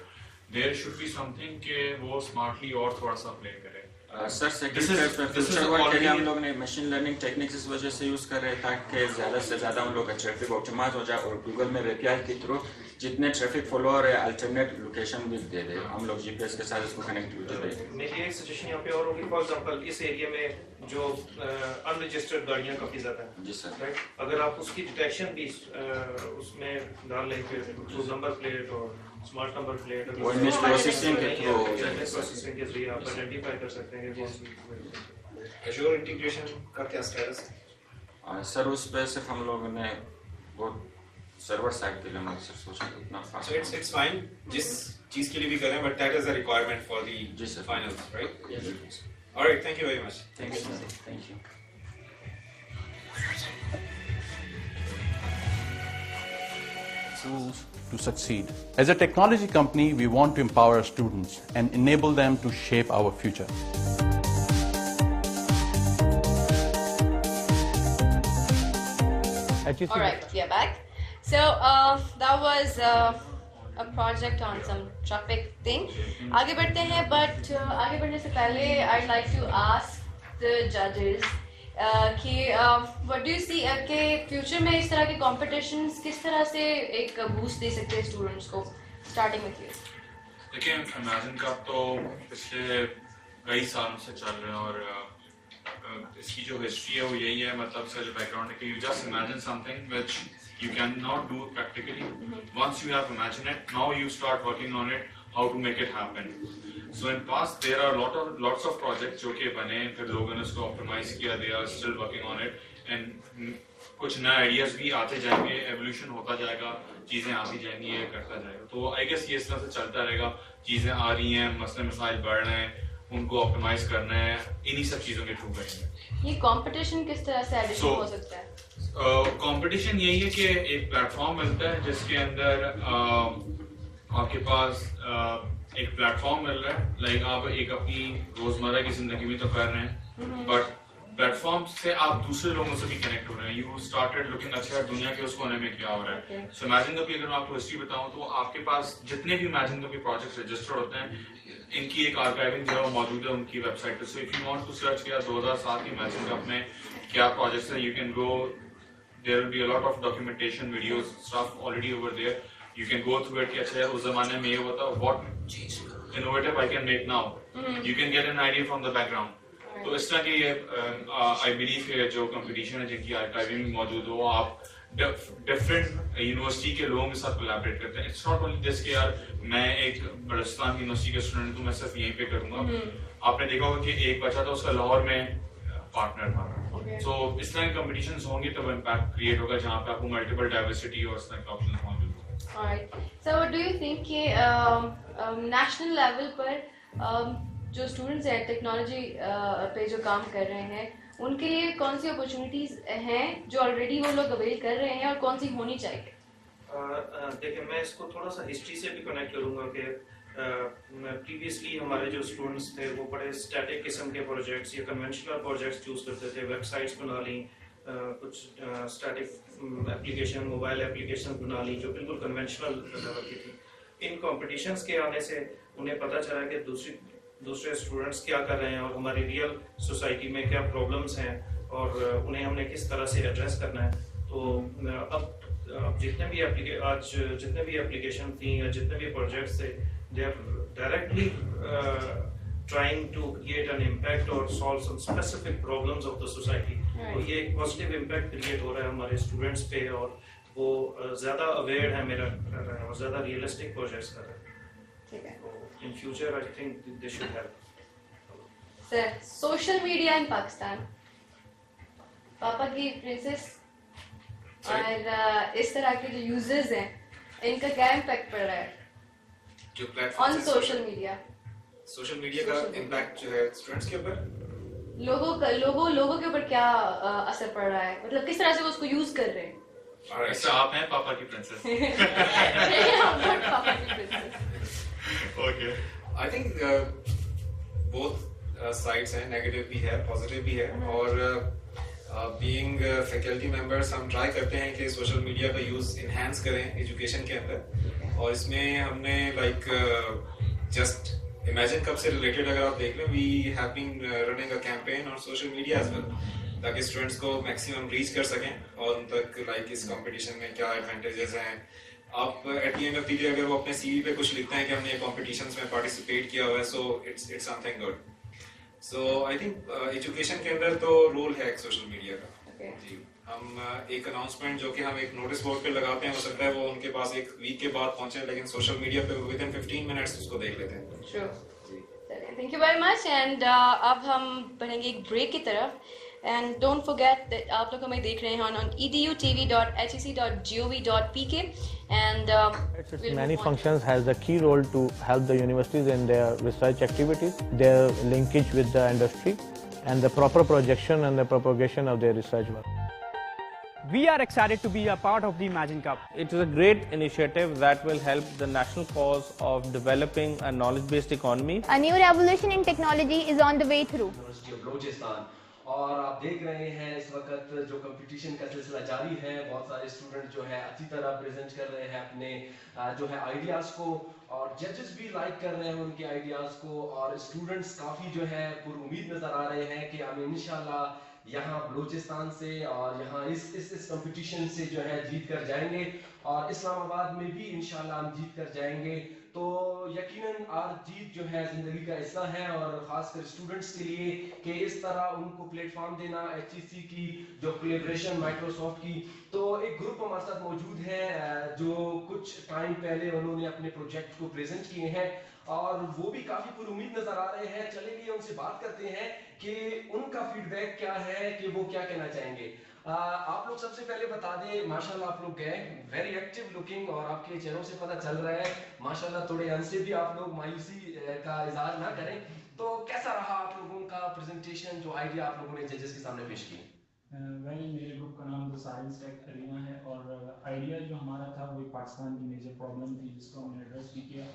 [SPEAKER 2] देयर शुड बी समथिंग कि वो स्मार्टली और थोड़ा सा प्ले करे।
[SPEAKER 16] सर फ्यूचर वर्क के लिए हम लोग ने मशीन लर्निंग टेक्निक्स इस वजह से यूज़ कर रहे हैं ताकि ज़्यादा से ज़्यादा हम लोग का ट्रैफिक ऑप्टिमाइज हो जाए और गूगल में एपीआई के थ्रू जितने ट्रैफिक फॉलोअर है अल्टरनेट लोकेशन भी दे दे, हम लोग जीपीएस के साथ इसको कनेक्टिविटी दे।
[SPEAKER 5] मेरी एक सजेशन यहाँ पे और होगी, फॉर एग्जांपल इस एरिया में जो अनरजिस्टर्ड गाड़ियाँ काफ़ी ज़्यादा हैं,
[SPEAKER 16] जी सर,
[SPEAKER 5] राइट, अगर आप उसकी डिटेक्शन भी उसमें डाल लें फिर नंबर प्लेट और smart number plate
[SPEAKER 16] image processing के थ्रू
[SPEAKER 5] प्रोसेसिंग के जरिए आप आइडेंटिफाई कर सकते हैं कि कौन सी
[SPEAKER 3] एज़्योर इंटीग्रेशन का क्या स्टेटस है?
[SPEAKER 16] सर उस पे सिर्फ हम लोगों ने वो सर्वर साइड के लिए हम सिर्फ सोचा उतना फास्ट।
[SPEAKER 3] So it's fine जिस चीज के लिए भी करें, but that is a requirement for the finals, right?
[SPEAKER 16] Yes.
[SPEAKER 3] All right, thank you very much.
[SPEAKER 16] Thank you. Thank you.
[SPEAKER 14] Tools to succeed. As a technology company, we want to empower our students and enable them to shape our future.
[SPEAKER 1] All right, we are back. So that was a project on some traffic thing. आगे बढ़ते हैं, but आगे बढ़ने से पहले I'd like to ask the judges कि what do you see कि future में इस तरह के competitions किस तरह से एक boost दे सकते हैं students को? Starting with you.
[SPEAKER 2] देखिए, Imagine Cup तो पिछले कई सालों से चल रहे हैं और इसकी जो हिस्ट्री है वो यही है, मतलब इसका जो बैकग्राउंड है कि you just imagine something which you cannot do practically. Once you have imagined it, now you start working on it, how to make it happen. So in past there are lots of projects जो कि बने, फिर लोगों ने उसको optimize किया, they are still working on it, and कुछ नए ideas भी आते जाएंगे, evolution होता जाएगा, चीजें आती जाएंगी, ये करता जाएगा। तो I guess ये इस तरह से चलता रहेगा, चीजें आ रही हैं, मसले मसाइल बढ़ रहे हैं, उनको ऑप्टिमाइज करना है, इन्हीं सब चीजों के थ्रू करेंगे।
[SPEAKER 1] ये कंपटीशन किस तरह से एडिशन हो सकता है?
[SPEAKER 2] कंपटीशन यही है कि एक प्लेटफॉर्म मिलता है जिसके अंदर आपके पास एक प्लेटफॉर्म मिल रहा है, लाइक आप एक अपनी रोजमर्रा की जिंदगी में तो कर रहे हैं, बट प्लेटफॉर्म से आप दूसरे लोगों से भी कनेक्ट हो रहे हैं। यू स्टार्टेड लुकिंग अच्छा दुनिया के उस कोने में क्या हो रहा है। सो इमेजिन दो कि अगर मैं आपको हिस्ट्री बताऊं तो आपके पास जितने भी इमेजिन दो के प्रोजेक्ट्स रजिस्टर्ड होते हैं, इनकी एक आर्काइविंग जो है वो मौजूद है उनकी वेबसाइट पे। So if you want to search किया 2007 के इमेजिन कप में क्या प्रोजेक्ट्स है, you can go, there will be a lot of documentation, videos, stuff already over there, you can go through it कि अच्छा यार उस जमाने में ये हुआ था, what innovative I can make now, you can get an idea from the background. तो इस तरह के ये आई बिलीव के जो कंपटीशन है जिनकी आर्काइविंग मौजूद हो, आप डिफरेंट यूनिवर्सिटी के लोगों के साथ कोलैबोरेट करते हैं। इट्स नॉट ओनली दिस कि यार मैं एक बलुचिस्तान की यूनिवर्सिटी का स्टूडेंट हूँ, मैं सिर्फ यहीं पे करूँगा। आपने देखा होगा कि एक बच्चा था उसका लाहौर में पार्टनर था। सो इस तरह के कंपटीशंस होंगे तब इम्पैक्ट क्रिएट होगा जहाँ पे आपको मल्टीपल डाइवर्सिटी और इस तरह के ऑप्शंस मौजूद होंगे।
[SPEAKER 1] Alright. So what do you think कि national level पर जो students हैं टेक्नोलॉजी पे जो काम कर रहे हैं उनके लिए कौन सी अपॉर्चुनिटीज हैं जो ऑलरेडी वो लोग अवेल कर रहे हैं और कौन सी होनी चाहिए?
[SPEAKER 5] देखिए मैं इसको थोड़ा सा हिस्ट्री से भी कनेक्ट करूँगा कि प्रीवियसली हमारे जो स्टूडेंट्स थे वो बड़े स्टैटिक किस्म के प्रोजेक्ट्स या कन्वेंशनल प्रोजेक्ट्स चूज़ करते थे, वेबसाइट्स बना ली, कुछ स्टैटिक एप्लीकेशन, मोबाइल एप्लीकेशन बना ली जो बिल्कुल कन्वेंशनल लेवल की थी। इन कॉम्पिटिशन्स के आने से उन्हें पता चला कि दूसरे स्टूडेंट्स क्या कर रहे हैं और हमारी रियल सोसाइटी में क्या प्रॉब्लम्स हैं और उन्हें हमने किस तरह से एड्रेस करना है। तो अब जितने भी एप्लीकेशन थी या जितने भी प्रोजेक्ट्स थे, they are directly trying to create an impact or solve some specific problems of the society। तो ये एक पॉजिटिव इम्पैक्ट क्रिएट हो रहा है हमारे स्टूडेंट्स पे और वो ज़्यादा अवेयर है मेरा कर रहे हैं और ज़्यादा रियलिस्टिक प्रोजेक्ट्स कर रहे हैं।
[SPEAKER 1] ठीक है।
[SPEAKER 5] In future, I think they should help.
[SPEAKER 1] Sir, social media in Pakistan, पापा की प्रिंसेस और इस तरह के जो यूजर्स हैं इनका क्या इम्पैक्ट पड़ रहा है
[SPEAKER 6] जो platform
[SPEAKER 1] on social media?
[SPEAKER 6] Social media का इम्पैक्ट जो है स्टूडेंट्स के ऊपर,
[SPEAKER 1] लोगों के ऊपर क्या असर पड़ रहा है, मतलब किस तरह से वो उसको यूज कर रहे हैं?
[SPEAKER 2] अच्छा, आप हैं पापा की प्रिंसेस?
[SPEAKER 1] पापा की princess.
[SPEAKER 6] Okay. I think both sides हैं, नेगेटिव भी है, पॉजिटिव भी है और बीइंग फैकल्टी मेंबर्स हम ट्राई करते हैं कि सोशल मीडिया का यूज़ इन्हांस करें एजुकेशन के अंदर और इसमें हमने जस्ट इमेजिन कब से रिलेटेड अगर आप देख लें, we have been running a campaign on social media as well ताकि स्टूडेंट्स को मैक्सिमम रीच कर सकें और उन तक इस कंपटीशन में क्या एडवांटेजेस हैं। आप at the end of the day अगर वो अपने सीवी पे कुछ लिखते हैं कि हमने कॉम्पिटिशन्स में पार्टिसिपेट किया हुआ है, so it's something good. So I think education के अंदर तो रोल है सोशल मीडिया का। जी, हम एक अनाउंसमेंट जो कि हम एक नोटिस बोर्ड पे लगाते हैं, हो सकता है वो उनके पास एक वीक के बाद पहुंचे, लेकिन सोशल मीडिया पे विद इन 15 मिनट्स उसको देख लेते हैं।
[SPEAKER 1] Sure, thank you very much. And अब हम बढ़ेंगे एक ब्रेक की तरफ। And don't forget that आप लोग हमें देख रहे हैं on edutv.hec.gov.pk and
[SPEAKER 12] its many functions has a key role to help the universities in their research activities, their linkage with the industry, and the proper projection and the propagation of their research work.
[SPEAKER 11] We are excited to be a part of the Imagine Cup.
[SPEAKER 9] It is a great initiative that will help the national cause of developing a knowledge-based economy.
[SPEAKER 13] A new revolution in technology is on the way through.
[SPEAKER 19] University of Balochistan. और आप देख रहे हैं इस वक्त जो competition का सिलसिला जारी है, बहुत सारे स्टूडेंट जो है अच्छी तरह प्रेजेंट कर रहे हैं अपने जो है आइडियाज़ को और जजेस भी लाइक कर रहे हैं उनके आइडियाज़ को और स्टूडेंट्स काफ़ी जो है पुरुमीद नज़र आ रहे हैं कि हम इंशाल्लाह यहाँ बलूचिस्तान से और यहाँ इस कंपटीशन से जो है जीत कर जाएंगे और इस्लामाबाद में भी इंशाल्लाह हम जीत कर जाएंगे। तो यकीनन आज जीत जो है ज़िंदगी का हिस्सा है और ख़ासकर स्टूडेंट्स के लिए कि इस तरह उनको प्लेटफॉर्म देना, HEC की जो कोलैबोरेशन माइक्रोसॉफ्ट की, तो एक ग्रुप हमारे साथ मौजूद है जो कुछ टाइम पहले उन्होंने अपने प्रोजेक्ट को प्रेजेंट किए हैं और वो भी काफ़ी पुरुमीद नज़र आ रहे हैं। चलेंगे उनसे बात करते हैं कि उनका फीडबैक क्या है, कि वो क्या कहना चाहेंगे। आप लोग सबसे पहले बता दें, माशाल्लाह आप लोग गए वेरी एक्टिव लुकिंग और आपके चेहरों से पता चल रहा है माशाल्लाह थोड़े अंश से भी आप लोग मायूसी का इजहार ना करें, तो कैसा रहा आप लोगों का प्रेजेंटेशन, जो आइडिया आप लोगों ने जजेस के सामने पेश किए?
[SPEAKER 15] मेरे ग्रुप का नाम द साइंस टेक अरीना है और आइडिया जो हमारा था वो पाकिस्तान की मेजर प्रॉब्लम थी जिसको हमने एड्रेस भी किया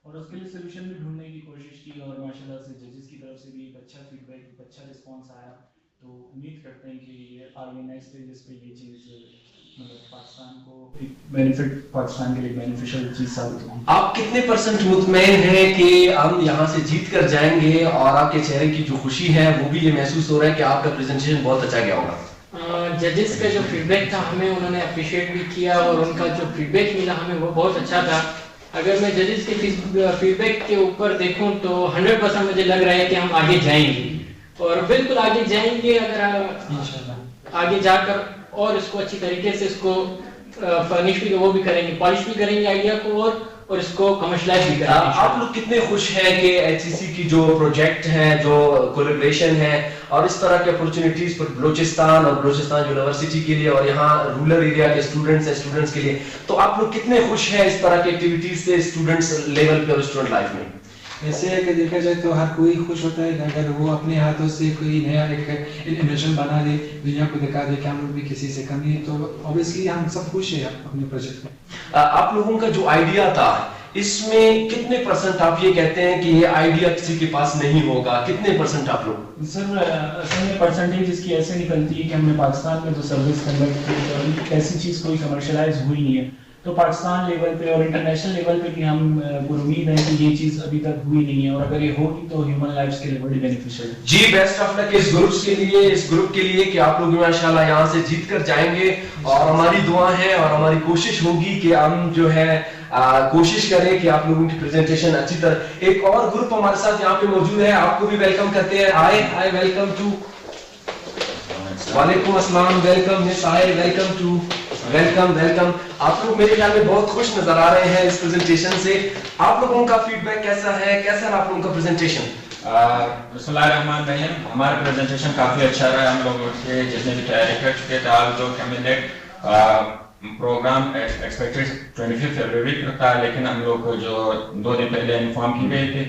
[SPEAKER 15] और उसके लिए सोल्यूशन भी ढूंढने की कोशिश की और माशाल्लाह से जजेस की तरफ से भी एक अच्छा फीडबैक, एक अच्छा रिस्पांस आया। तो उम्मीद करते हैं कि ये आगे नेक्स्ट स्टेजेस पे ये चीज़ मतलब पाकिस्तान को एक बेनिफिट, पाकिस्तान के लिए बेनिफिशियल चीज़ साबित होगी।
[SPEAKER 19] आप कितने % मुतमईन हैं कि हम यहाँ से जीत कर जाएंगे और आपके चेहरे की जो खुशी है वो भी ये महसूस हो रहा है कि आपका प्रेजेंटेशन बहुत अच्छा गया होगा?
[SPEAKER 18] जजेस का जो फीडबैक था हमें उन्होंने अप्रिशिएट भी किया और उनका जो फीडबैक मिला हमें वो बहुत अच्छा था। अगर मैं जजेस के फीडबैक के ऊपर देखूं तो 100% मुझे लग रहा है कि हम आगे जाएंगे और बिल्कुल आगे जाएंगे अगर आगे जाकर और इसको अच्छी तरीके से इसको फर्निश भी वो भी करेंगे, पॉलिश भी करेंगे आइडिया को और
[SPEAKER 20] और इसको कमर्शलाइज भी करेंगे।
[SPEAKER 19] आप लोग कितने खुश हैं कि HEC की जो प्रोजेक्ट है, जो कोलैबोरेशन है और इस तरह के अपॉर्चुनिटीज पर बलूचिस्तान और बलूचिस्तान यूनिवर्सिटी के लिए और यहाँ रूरल एरिया के स्टूडेंट्स के लिए, तो आप लोग कितने खुश हैं इस तरह की एक्टिविटीज से स्टूडेंट्स लेवल पे और स्टूडेंट लाइफ में?
[SPEAKER 8] ऐसे अगर देखा जाए तो हर कोई खुश होता है अगर वो अपने हाथों से कोई नया एक इन्वेंशन बना दे, दुनिया को दिखा दे कि हम लोग भी किसी से कम नहीं, तो ऑब्वियसली हम सब खुश हैं अपने प्रोजेक्ट में।
[SPEAKER 19] आप लोगों का जो आइडिया था इसमें कितने % आप ये कहते हैं कि ये आइडिया किसी के पास नहीं होगा, कितने % आप लोग?
[SPEAKER 15] सर असल में परसेंटेज इसकी ऐसे निकलती है कि हमने पाकिस्तान में जो सर्विस कंडक्ट की और ऐसी चीज़ कोई कमर्शलाइज हुई नहीं है, तो पाकिस्तान लेवल पे और इंटरनेशनल लेवल पे भी हम उम्मीद है कि ये चीज़ अभी तक हुई नहीं है और अगर ये होगी तो ह्यूमन लाइफ्स के लिए बड़ी बेनिफिशियल है।
[SPEAKER 19] जी, बेस्ट ऑफ लक इस ग्रुप के लिए कि आप लोग माशाल्लाह यहाँ से जीत कर जाएंगे और हमारी दुआ है और हमारी कोशिश होगी कि हम जो है कोशिश करें कि आप लोगों की प्रेजेंटेशन अच्छी तरह। एक और ग्रुप हमारे साथ यहाँ पे मौजूद है, आपको भी वेलकम करते हैं। आए वेलकम टू। वालेकुम अस्सलाम, वेलकम मिस आए, वेलकम टू, वेलकम। आप लोग मेरे ख्याल में बहुत खुश नजर आ रहे हैं इस प्रेजेंटेशन से। आप लोगों का फीडबैक कैसा है, कैसा रहा आप लोगों का प्रेजेंटेशन?
[SPEAKER 16] बिस्मिल्लाहिर्रहमानिर्रहीम, हमारा प्रेजेंटेशन काफी अच्छा रहा। हम लोग उसके जितने भी तैयारी कर चुके थे, आज जो कैबिनेट प्रोग्राम एक्सपेक्टेड 25 फरवरी को था, लेकिन हम लोग को जो 2 दिन पहले इन्फॉर्म की गई थी,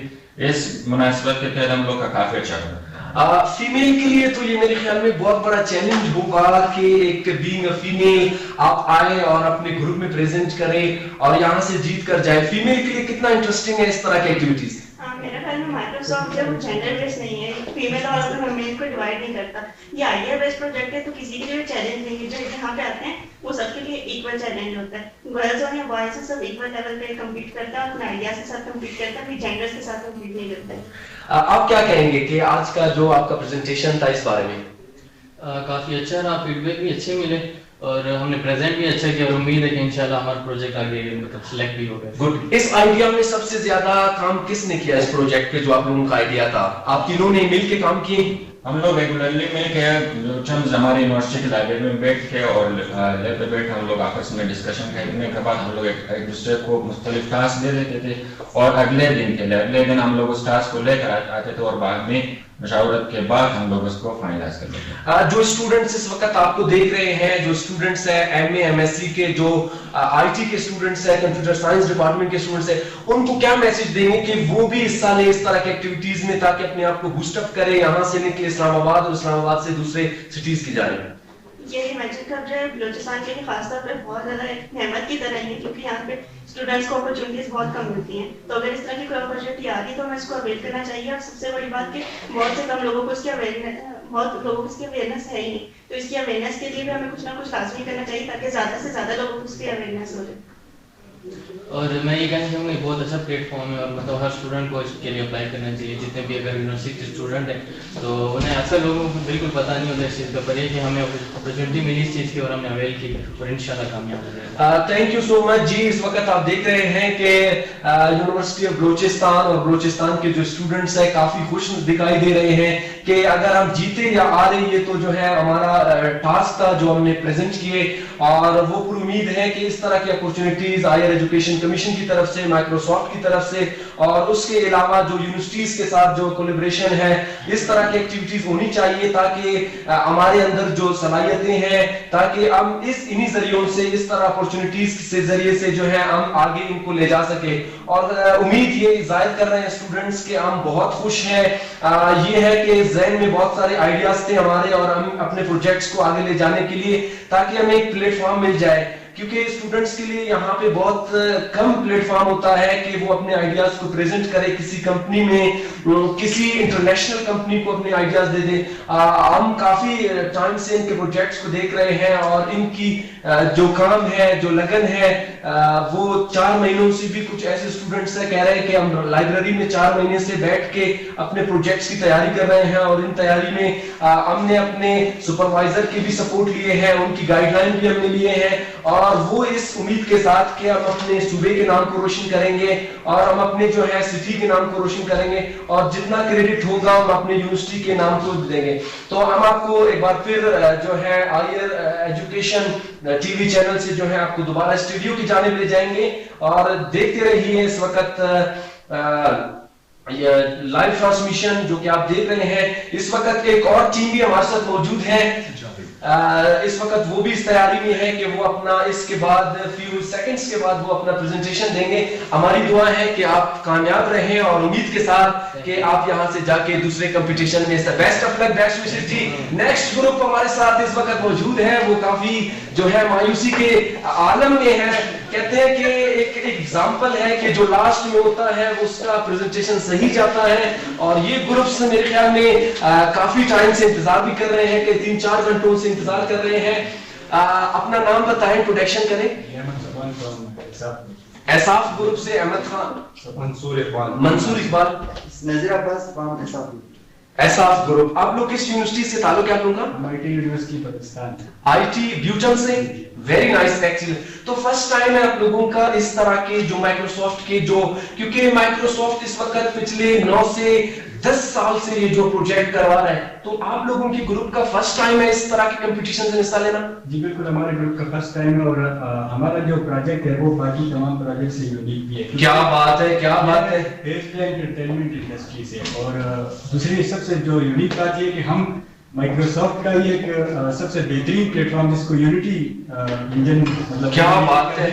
[SPEAKER 16] इस मुनासिबत के तहत हम लोग का काफी अच्छा रहा।
[SPEAKER 19] फीमेल के लिए तो ये मेरे ख्याल में बहुत बड़ा चैलेंज होगा कि एक बीइंग अ फीमेल आप आए और अपने ग्रुप में प्रेजेंट करें और यहाँ से जीत कर जाए। फीमेल के लिए कितना इंटरेस्टिंग है इस तरह की एक्टिविटीज?
[SPEAKER 17] मेरे ख्याल में माइक्रोसॉफ्ट जब जेंडर बेस नहीं है, फीमेल और मेल को डिवाइड नहीं करता, ये आइडिया बेस्ड प्रोजेक्ट है, तो किसी के लिए चैलेंज नहीं है। जो यहाँ पे आते हैं वो सबके लिए इक्वल चैलेंज होता है। गर्ल्स और बॉयज सब इक्वल लेवल पे कम्पीट करता है, अपने आइडिया के साथ कम्पीट करता है, जेंडर्स के साथ कम्पीट नहीं करता है।
[SPEAKER 19] आप क्या कहेंगे कि आज का जो आपका प्रेजेंटेशन था इस बारे में?
[SPEAKER 18] काफी अच्छा रहा, फीडबैक भी अच्छे मिले और हमने प्रेजेंट भी अच्छा किया और उम्मीद है कि इंशाल्लाह हमारा प्रोजेक्ट आगे मतलब सिलेक्ट भी होगा।
[SPEAKER 19] गुड। इस आइडिया में सबसे ज्यादा काम किसने किया इस प्रोजेक्ट पे जो आप लोगों का आइडिया था? आप तीनों ने मिल के काम किए?
[SPEAKER 16] हम लोग रेगुलरली मिलकर हमारी यूनिवर्सिटी की लाइब्रेरी में बैठ के और लैब पे बैठ हम लोग आपस में डिस्कशन करने के बाद हम लोग एक दूसरे को मुख्तलिफ टास्क दे देते थे और अगले दिन हम लोग उस टास्क को लेकर आते थे और बाद में मशावरत के बाद हम लोग उसको फाइनलाइज कर लेते।
[SPEAKER 19] जो स्टूडेंट्स इस वक्त आपको देख रहे हैं, जो स्टूडेंट्स है MA MSc के, जो IT के स्टूडेंट्स है, कंप्यूटर साइंस डिपार्टमेंट के स्टूडेंट्स है, उनको क्या मैसेज देंगे कि वो भी हिस्सा लें इस तरह की एक्टिविटीज में ताकि अपने आप को बूस्टअप करें, यहाँ से निकले इस्लामाबाद और इस्लामाबाद से दूसरे सिटीज की जाने?
[SPEAKER 17] ये हिमाचल का जो है बलूचिस्तान के लिए खासतौर पर बहुत ज़्यादा एक नेमत की तरह है, क्योंकि यहाँ पे स्टूडेंट्स को अपॉर्चुनिटीज बहुत कम मिलती हैं। तो अगर इस तरह की कोई अपॉर्चुनिटी आ रही तो हमें इसको अवेल करना चाहिए। और सबसे बड़ी बात कि बहुत से कम लोगों को इसकी अवेयरनेस है ही नहीं, तो इसकी अवेयरनेस के लिए भी हमें कुछ ना कुछ लाजमी करना चाहिए ताकि ज़्यादा से ज़्यादा लोगों को इसकी अवेयरनेस हो जाए।
[SPEAKER 18] और मैं ये कहना चाहूँगा बहुत अच्छा प्लेटफॉर्म है और मतलब हर स्टूडेंट को इसके लिए अप्लाई करना चाहिए। जितने भी अगर यूनिवर्सिटी के स्टूडेंट हैं तो उन्हें अक्सर लोगों को बिल्कुल पता नहीं होता इस चीज़ का, पर ये कि हमें अपॉर्चुनिटी मिली इस चीज़ की और हमने अवेल की और इंशाल्लाह कामयाब हो जाएगा।
[SPEAKER 19] थैंक यू सो मच जी। इस वक्त आप देख रहे हैं कि यूनिवर्सिटी ऑफ बलूचिस्तान और बलूचिस्तान के जो स्टूडेंट्स हैं काफी खुश दिखाई दे रहे हैं कि अगर हम जीते या आ रहे, ये तो जो है हमारा टास्क था जो हमने प्रेजेंट किए और वो पूरी उम्मीद है कि इस तरह की अपॉर्चुनिटीज हायर एजुकेशन कमीशन की तरफ से, माइक्रोसॉफ्ट की तरफ से और उसके अलावा जो यूनिवर्सिटीज के साथ जो कोलैबोरेशन है, इस तरह की एक्टिविटीज होनी चाहिए ताकि हमारे अंदर जो सलाहियतें हैं, ताकि हम इन्हीं जरियों से, इस तरह अपॉर्चुनिटीज के जरिए से जो है हम आगे इनको ले जा सके। और उम्मीद ये जाहिर कर रहे हैं स्टूडेंट्स के हम बहुत खुश हैं। ये है कि ज़हन में बहुत सारे आइडियाज थे हमारे और हम अपने प्रोजेक्ट्स को आगे ले जाने के लिए ताकि हमें एक प्लेटफॉर्म मिल जाए, क्योंकि स्टूडेंट्स के लिए यहाँ पे बहुत कम प्लेटफॉर्म होता है कि वो अपने आइडियाज को प्रेजेंट करे किसी कंपनी में, किसी इंटरनेशनल कंपनी को अपने आइडियाज दे दे। हम काफी टाइम से इनके प्रोजेक्ट्स को देख रहे हैं और इनकी जो काम है, जो लगन है, वो 4 महीनों से भी कुछ ऐसे स्टूडेंट्स हैं कह रहे हैं कि हम लाइब्रेरी में 4 महीने से बैठ के अपने प्रोजेक्ट्स की तैयारी कर रहे हैं और इन तैयारी में हमने अपने सुपरवाइजर के भी सपोर्ट लिए हैं, उनकी गाइडलाइन भी हमने लिए हैं और और वो इस उम्मीद के साथ कि हम अपने सूबे के नाम को रोशन करेंगे और हम अपने जो है सिटी के नाम को रोशन करेंगे और जितना क्रेडिट होगा हम अपने यूनिवर्सिटी के नाम को देंगे। तो हम आपको एक बार फिर जो है हायर एजुकेशन टीवी चैनल से जो है आपको दोबारा स्टूडियो की जानिब ले जाएंगे और देखते रहिए इस वक्त ये लाइव ट्रांसमिशन जो कि आप देख रहे हैं। इस वक्त एक और टीम भी हमारे साथ मौजूद है। इस वक्त वो भी इस तैयारी में है कि वो अपना इसके बाद फ्यू सेकंड्स के बाद वो अपना प्रेजेंटेशन देंगे। हमारी दुआ है कि आप कामयाब रहें और उम्मीद के साथ कि आप यहां से जाके दूसरे कंपटीशन में best of luck, best wishes जी। नेक्स्ट ग्रुप हमारे साथ इस वक्त मौजूद है, वो काफी जो है मायूसी के आलम में है। कहते हैं कि एक एग्जाम्पल है कि जो लास्ट में होता है उसका प्रेजेंटेशन सही जाता है और ये ग्रुप्स मेरे ख्याल में काफी टाइम से इंतजार भी कर रहे हैं कि 3-4 घंटों से इंतजार कर रहे हैं। अपना नाम बताएं, इंट्रोडक्शन करें। एसाफ ग्रुप से अहमद खान, मंसूर इकबाल,
[SPEAKER 21] नजीर अब्बास,
[SPEAKER 19] एसाफ ग्रुप। आप लोग किस यूनिवर्सिटी से ताल्लुक है आप लोगों का?
[SPEAKER 21] आईटी यूनिवर्सिटी पाकिस्तान,
[SPEAKER 19] आईटी ब्यूटन से। Very nice actually. तो फर्स्ट टाइम है आप लोगों का इस तरह के जो माइक्रोसॉफ्ट के जो, क्योंकि माइक्रोसॉफ्ट इस वक्त पिछले 9 से 10 साल से ये जो प्रोजेक्ट करवा रहा है, तो आप लोगों की ग्रुप का फर्स्ट टाइम है इस तरह के कंपटीशन में हिस्सा लेना?
[SPEAKER 21] जी बिल्कुल, हमारे ग्रुप का फर्स्ट टाइम है और हमारा जो प्रोजेक्ट है वो बाकी तमाम प्रोजेक्ट से यूनिक भी है।
[SPEAKER 19] क्या बात है, क्या बात है।
[SPEAKER 21] एंटरटेनमेंट इंडस्ट्री से। और दूसरी सबसे जो यूनिक बात ये कि हम माइक्रोसॉफ्ट का ये एक सबसे बेहतरीन प्लेटफॉर्म जिसको यूनिटी इंजन मतलब,
[SPEAKER 19] क्या बात है।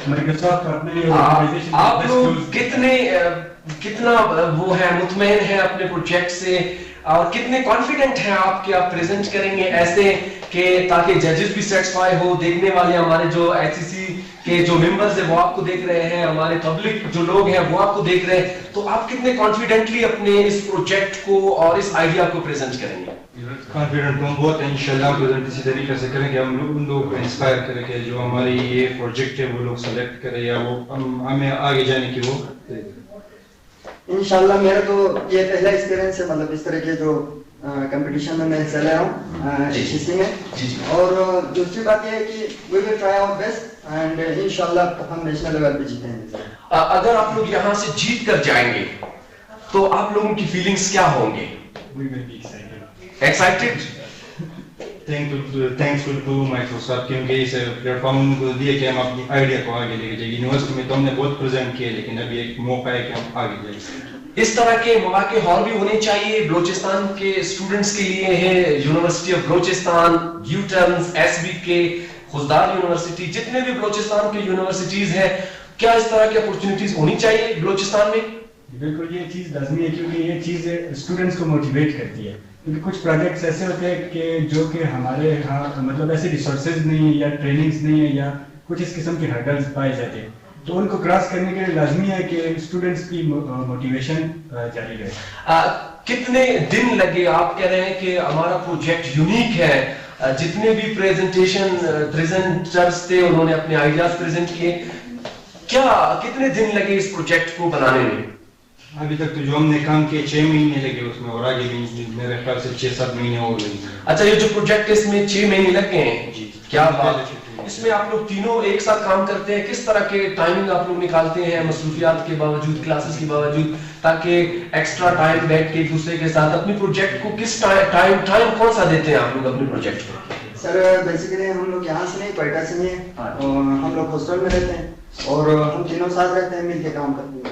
[SPEAKER 21] माइक्रोसॉफ्ट अपने
[SPEAKER 19] आप लोग कितना वो है मुतमईन है अपने प्रोजेक्ट से और कितने कॉन्फिडेंट हैं आप कि आप प्रेजेंट करेंगे ऐसे कि ताकि जजेस भी सेटिस्फाई हो, देखने वाले हमारे जो एचसीसी के जो मेंबर्स हैं वो आपको देख रहे हैं, हमारे पब्लिक जो लोग हैं वो आपको देख रहे हैं, तो आप कितने कॉन्फिडेंटली अपने इस प्रोजेक्ट को और इस आइडिया को प्रेजेंट करेंगे?
[SPEAKER 22] कॉन्फिडेंट हम बहुत हैं इंशाल्लाह। प्रेजेंट इसी तरीके से करेंगे, हम लोग उन लोगों को इंस्पायर करेंगे जो हमारी ये प्रोजेक्ट है वो लोग सेलेक्ट करें या वो हमें आगे जाने की वो।
[SPEAKER 21] इंशाल्लाह मेरा तो ये पहला एक्सपीरियंस है, मतलब इस तरह के जो कंपटीशन में मैं हिस्सा ले रहा हूँ एचसीसी में। और दूसरी बात ये है कि we will try our best and इंशाल्लाह हम नेशनल लेवल पे जीतेंगे।
[SPEAKER 19] अगर आप लोग यहाँ से जीत कर जाएंगे तो आप लोगों की फीलिंग्स क्या होंगे?
[SPEAKER 21] We will be
[SPEAKER 19] excited.
[SPEAKER 22] Thankful to Microsoft क्योंकि इस प्लेटफॉर्म को दिए कि हम अपनी आइडिया को आगे लेके जाएंगे। यूनिवर्सिटी में तो हमने बहुत प्रेजेंट किया लेकिन अभी एक मौका है कि हम आगे जाएंगे।
[SPEAKER 19] इस तरह के मौके और भी होने चाहिए बलोचिस्तान के स्टूडेंट्स के लिए है। University of Balochistan, U turn, SBK, Khuzdar university, जितने भी बलोचिस्तान के यूनिवर्सिटीज हैं, क्या इस तरह की अपॉर्चुनिटीज होनी चाहिए बलोचिस्तान में?
[SPEAKER 21] बिल्कुल, ये चीज लाजमी है क्योंकि ये चीज स्टूडेंट्स को मोटिवेट करती है। क्योंकि कुछ प्रोजेक्ट्स ऐसे होते हैं कि जो कि हमारे यहाँ मतलब ऐसे रिसोर्सेज नहीं है या ट्रेनिंग्स नहीं है या कुछ इस किस्म के हर्डल्स पाए जाते हैं, तो उनको क्रॉस करने के लिए लाजमी है कि स्टूडेंट्स की मोटिवेशन जारी रहे।
[SPEAKER 19] कितने दिन लगे? आप कह रहे हैं कि हमारा प्रोजेक्ट यूनिक है, जितने भी प्रेजेंटर्स थे उन्होंने अपने आइडियाज प्रेजेंट किए, क्या कितने दिन लगे इस प्रोजेक्ट को बनाने में?
[SPEAKER 22] अभी तक तो जो हमने काम किए 6 महीने लगे उसमें और आगे भी मेरे ख्याल से 6-7 महीने और लगेंगे।
[SPEAKER 19] अच्छा, ये जो प्रोजेक्ट है इसमें 6 महीने लग गए हैं जी। क्या बात है। इसमें आप लोग तीनों एक साथ काम करते हैं, किस तरह के टाइमिंग आप लोग निकालते हैं मसरूफियात के बावजूद, क्लासेस के बावजूद, ताकि एक्स्ट्रा टाइम बैठ के एक दूसरे के साथ अपने प्रोजेक्ट को किस टाइम कौन सा देते हैं आप लोग अपने प्रोजेक्ट को?
[SPEAKER 21] सर बेसिकली हम लोग यहाँ से नहीं, क्वेटा से नहीं है, हम लोग हॉस्टल में रहते हैं और हम तीनों साथ रहते हैं, मिलकर काम करते हैं।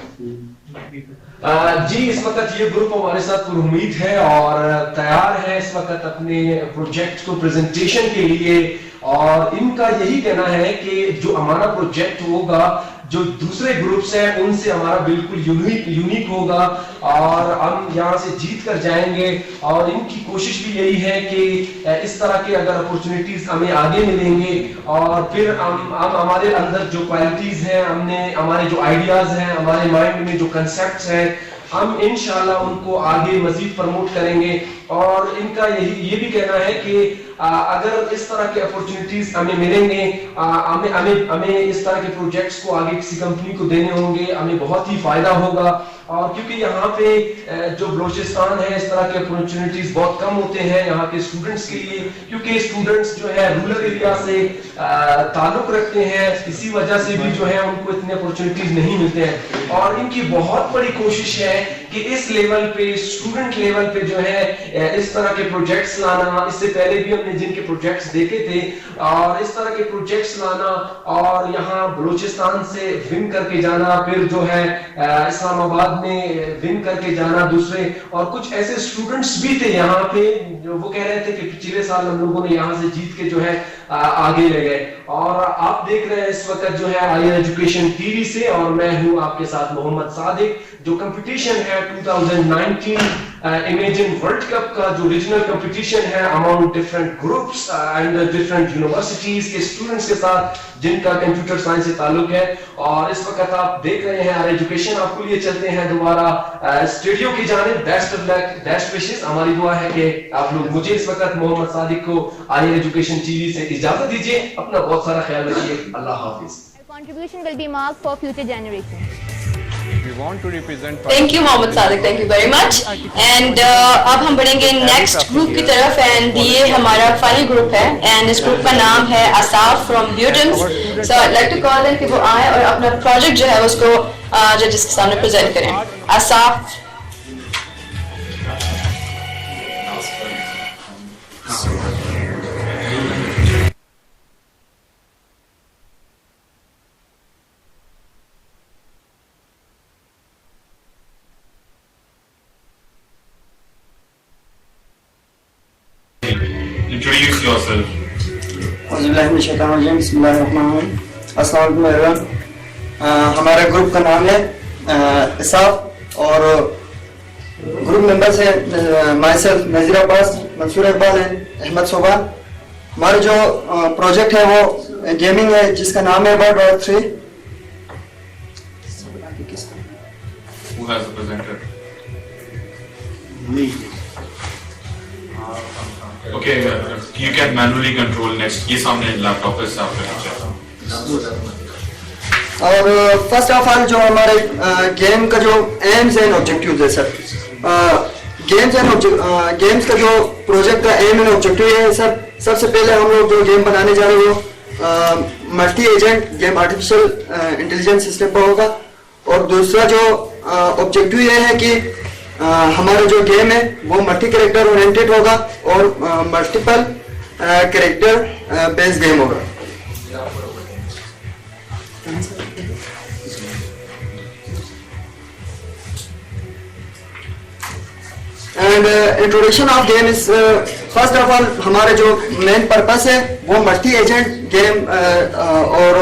[SPEAKER 19] जी, इस वक्त ये ग्रुप हमारे साथ उम्मीद है और तैयार है इस वक्त अपने प्रोजेक्ट को प्रेजेंटेशन के लिए, और इनका यही कहना है कि जो हमारा प्रोजेक्ट होगा जो दूसरे ग्रुप्स हैं उनसे हमारा बिल्कुल यूनिक होगा और हम यहाँ से जीत कर जाएंगे। और इनकी कोशिश भी यही है कि इस तरह के अगर अपॉर्चुनिटीज हमें आगे मिलेंगे और फिर हम हमारे अंदर जो क्वालिटीज हैं, हमारे जो आइडियाज हैं, हमारे माइंड में जो कंसेप्ट्स हैं, हम इंशाल्लाह उनको आगे मजीद प्रमोट करेंगे। और इनका ये भी कहना है कि अगर इस तरह के अपॉर्चुनिटीज हमें मिलेंगे, हमें इस तरह के प्रोजेक्ट्स को आगे किसी कंपनी को देने होंगे, हमें बहुत ही फायदा होगा। और क्योंकि यहाँ पे जो बलोचिस्तान है इस तरह के अपॉर्चुनिटीज बहुत कम होते हैं यहाँ के स्टूडेंट्स के लिए, क्योंकि स्टूडेंट्स जो है रूरल एरिया से ताल्लुक रखते हैं, इसी वजह से भी जो है उनको इतने अपॉर्चुनिटीज नहीं मिलते हैं। और इनकी बहुत बड़ी कोशिश है कि इस लेवल पे, स्टूडेंट लेवल पे जो है इस तरह के प्रोजेक्ट्स लाना। इससे पहले भी हमने जिनके प्रोजेक्ट्स देखे थे, और इस तरह के प्रोजेक्ट्स लाना और यहाँ बलूचिस्तान से विन करके जाना, फिर जो है इस्लामाबाद में विन करके जाना दूसरे। और कुछ ऐसे स्टूडेंट्स भी थे यहाँ पे जो वो कह रहे थे कि पिछले साल हम लोगों ने यहाँ से जीत के जो है आगे ले गए। और आप देख रहे हैं इस वक्त जो है हायर एजुकेशन टीवी से, और मैं हूँ आपके साथ मोहम्मद सादिक। जो कंपटीशन है 2019 इमेजिन वर्ल्ड कप का जो रीजनल कंपटीशन है among different groups and different universities के स्टूडेंट्स के साथ जिनका कंप्यूटर साइंस से ताल्लुक है। और इस वक्त आप देख रहे हैं हायर एजुकेशन आपको लिए चलते हैं दोबारा स्टूडियो की जानिब। Best of luck, best wishes. हमारी दुआ है कि आप लोग मुझे इस वक्त मोहम्मद सादिक को हायर एजुकेशन टीवी से इजाजत दीजिए। अपना बहुत सारा ख्याल रखिए। अल्लाह हाफिज।
[SPEAKER 13] Contribution will be marked for future generations.
[SPEAKER 11] We want to represent.
[SPEAKER 1] Thank you Mohammad Sadiq, thank you very much. And अब हम बढ़ेंगे नेक्स्ट ग्रुप की तरफ, एंड ये हमारा फाइनल ग्रुप है, एंड इस ग्रुप का नाम है Asaf from BUITEMS. So I like to call them कि वो आए और अपना प्रोजेक्ट जो है उसको जजेस के सामने प्रेजेंट करें। असाफ।
[SPEAKER 2] Introduce yourself.
[SPEAKER 4] हमारे ग्रुप का नाम है इसाफ, और ग्रुप मेंबर्स है myself Nazir Abbas, Mansoor Iqbal and Ahmed Soban. हमारा जो प्रोजेक्ट है वो गेमिंग है जिसका नाम है world 3।
[SPEAKER 2] Who has the presenter?
[SPEAKER 4] Me.
[SPEAKER 2] Okay, you can manually control next. ये सामने लैपटॉप पे साफ करना।
[SPEAKER 4] और फर्स्ट ऑफ ऑल जो हमारे गेम का जो एम्स एंड ऑब्जेक्टिव्स है सर, गेम्स का जो प्रोजेक्ट का एम एंड ऑब्जेक्टिव है सर, सबसे पहले हम लोग जो गेम बनाने जा रहे हो multi agent game artificial intelligence system पर होगा। और दूसरा जो ऑब्जेक्टिव ये है कि हमारा जो गेम है वो मल्टी कैरेक्टर ओरिएंटेड होगा और मल्टीपल कैरेक्टर बेस्ड गेम होगा। And introduction of game is first of all हमारा जो मेन पर्पस है वो मल्टी एजेंट गेम और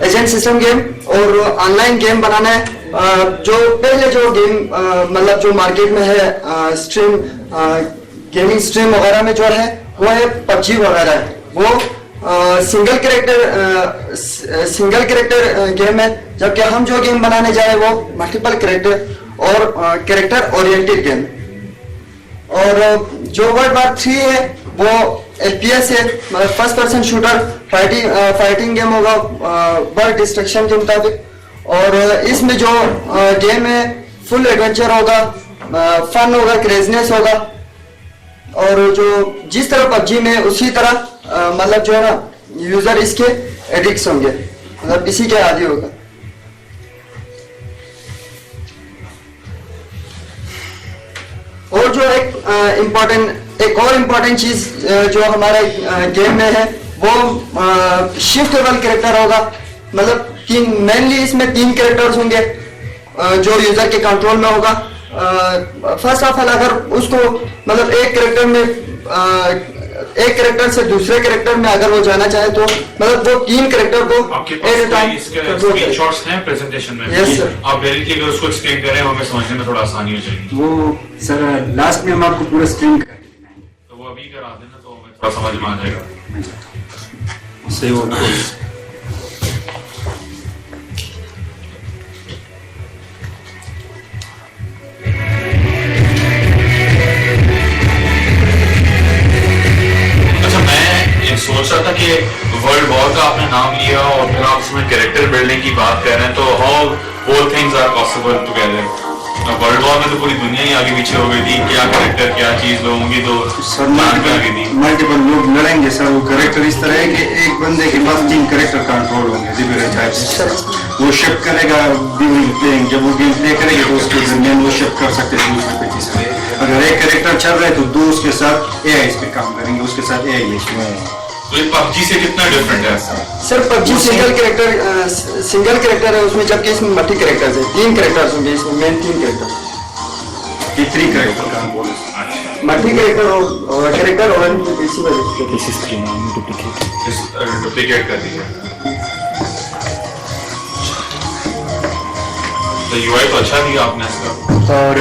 [SPEAKER 4] एजेंट सिस्टम गेम और ऑनलाइन गेम बनाना है। जो पहले जो गेम मतलब जो मार्केट में है स्ट्रीम गेमिंग स्ट्रीम वगैरह में जो है वो है पबजी वगैरह है, वो सिंगल कैरेक्टर गेम है। जबकि हम जो गेम बनाने जा रहे हैं वो मल्टीपल कैरेक्टर और कैरेक्टर ओरिएंटेड गेम। और जो वर्ल्ड वॉर 3 है वो FPS है, मतलब first person shooter fighting game होगा वर्ल्ड डिस्ट्रक्शन के मुताबिक। और इसमें जो गेम है फुल एडवेंचर होगा, फन होगा, क्रेजनेस होगा। और जो जिस तरह पबजी में उसी तरह मतलब जो है ना यूजर इसके एडिक्ट होंगे, मतलब इसी के आदी होगा। और जो एक और इम्पोर्टेंट चीज जो हमारे गेम में है वो शिफ्टेबल कैरेक्टर होगा। मतलब मेनली इसमें 3 कैरेक्टर्स होंगे जो यूजर के कंट्रोल में होगा। फर्स्ट ऑफ ऑल अगर उसको मतलब एक कैरेक्टर से दूसरे कैरेक्टर में अगर वो जाना चाहे तो मतलब वो 3 कैरेक्टर को एट टाइम
[SPEAKER 2] स्क्रीनशॉट्स हैं प्रेजेंटेशन में।
[SPEAKER 4] Yes sir.
[SPEAKER 2] आप डायरेक्टली अगर उसको एक्सप्लेन करें हमें समझने में थोड़ा आसानी हो जाएगी।
[SPEAKER 21] वो सर लास्ट में हम आपको पूरा स्क्रीन करेंगे,
[SPEAKER 2] तो वो अभी करा देना तो हमें थोड़ा समझ में आ जाएगा।
[SPEAKER 21] सही होगा।
[SPEAKER 2] सोच रहा था कि वर्ल्ड वॉर का आपने नाम लिया और फिर आप उसमें कैरेक्टर बिल्डिंग की बात कर रहे हैं, तो how whole things are possible together. World war में तो पूरी दुनिया ही आगे पीछे हो गई थी, क्या कैरेक्टर क्या चीज लोग होंगी तो
[SPEAKER 4] सर
[SPEAKER 2] आगे थी।
[SPEAKER 4] मल्टीपल लोग लड़ेंगे सर। वो कैरेक्टर इस तरह है कि एक बंदे के पास 3 कैरेक्टर कंट्रोल होंगे डिफरेंट टाइप्स। वो शिफ्ट करेगा ड्यूरिंग प्लेइंग, जब वो गेम प्ले करेगा तो उसके दरमियान वो शिफ्ट कर सकते हैं दूसरे पे तीसरे। अगर एक कैरेक्टर चल रहा है तो 2 उसके साथ एआई इस पे काम करेंगे, उसके साथ एआई इसमें।
[SPEAKER 2] तो ये पबजी से कितना डिफरेंट है?
[SPEAKER 4] सर पबजी सिंगल कैरेक्टर है उसमें, जबकि इसमें मल्टी कैरेक्टर्स है। 3 कैरेक्टर्स होंगे इसमें, मेन 3 कैरेक्टर, ये 3 कैरेक्टर का बोल मल्टी कैरेक्टर और कैरेक्टर और इसी वजह से स्क्रीन
[SPEAKER 2] डुप्लीकेट कर दी है। तो यूआई तो अच्छा दिया आपने इसका।
[SPEAKER 21] और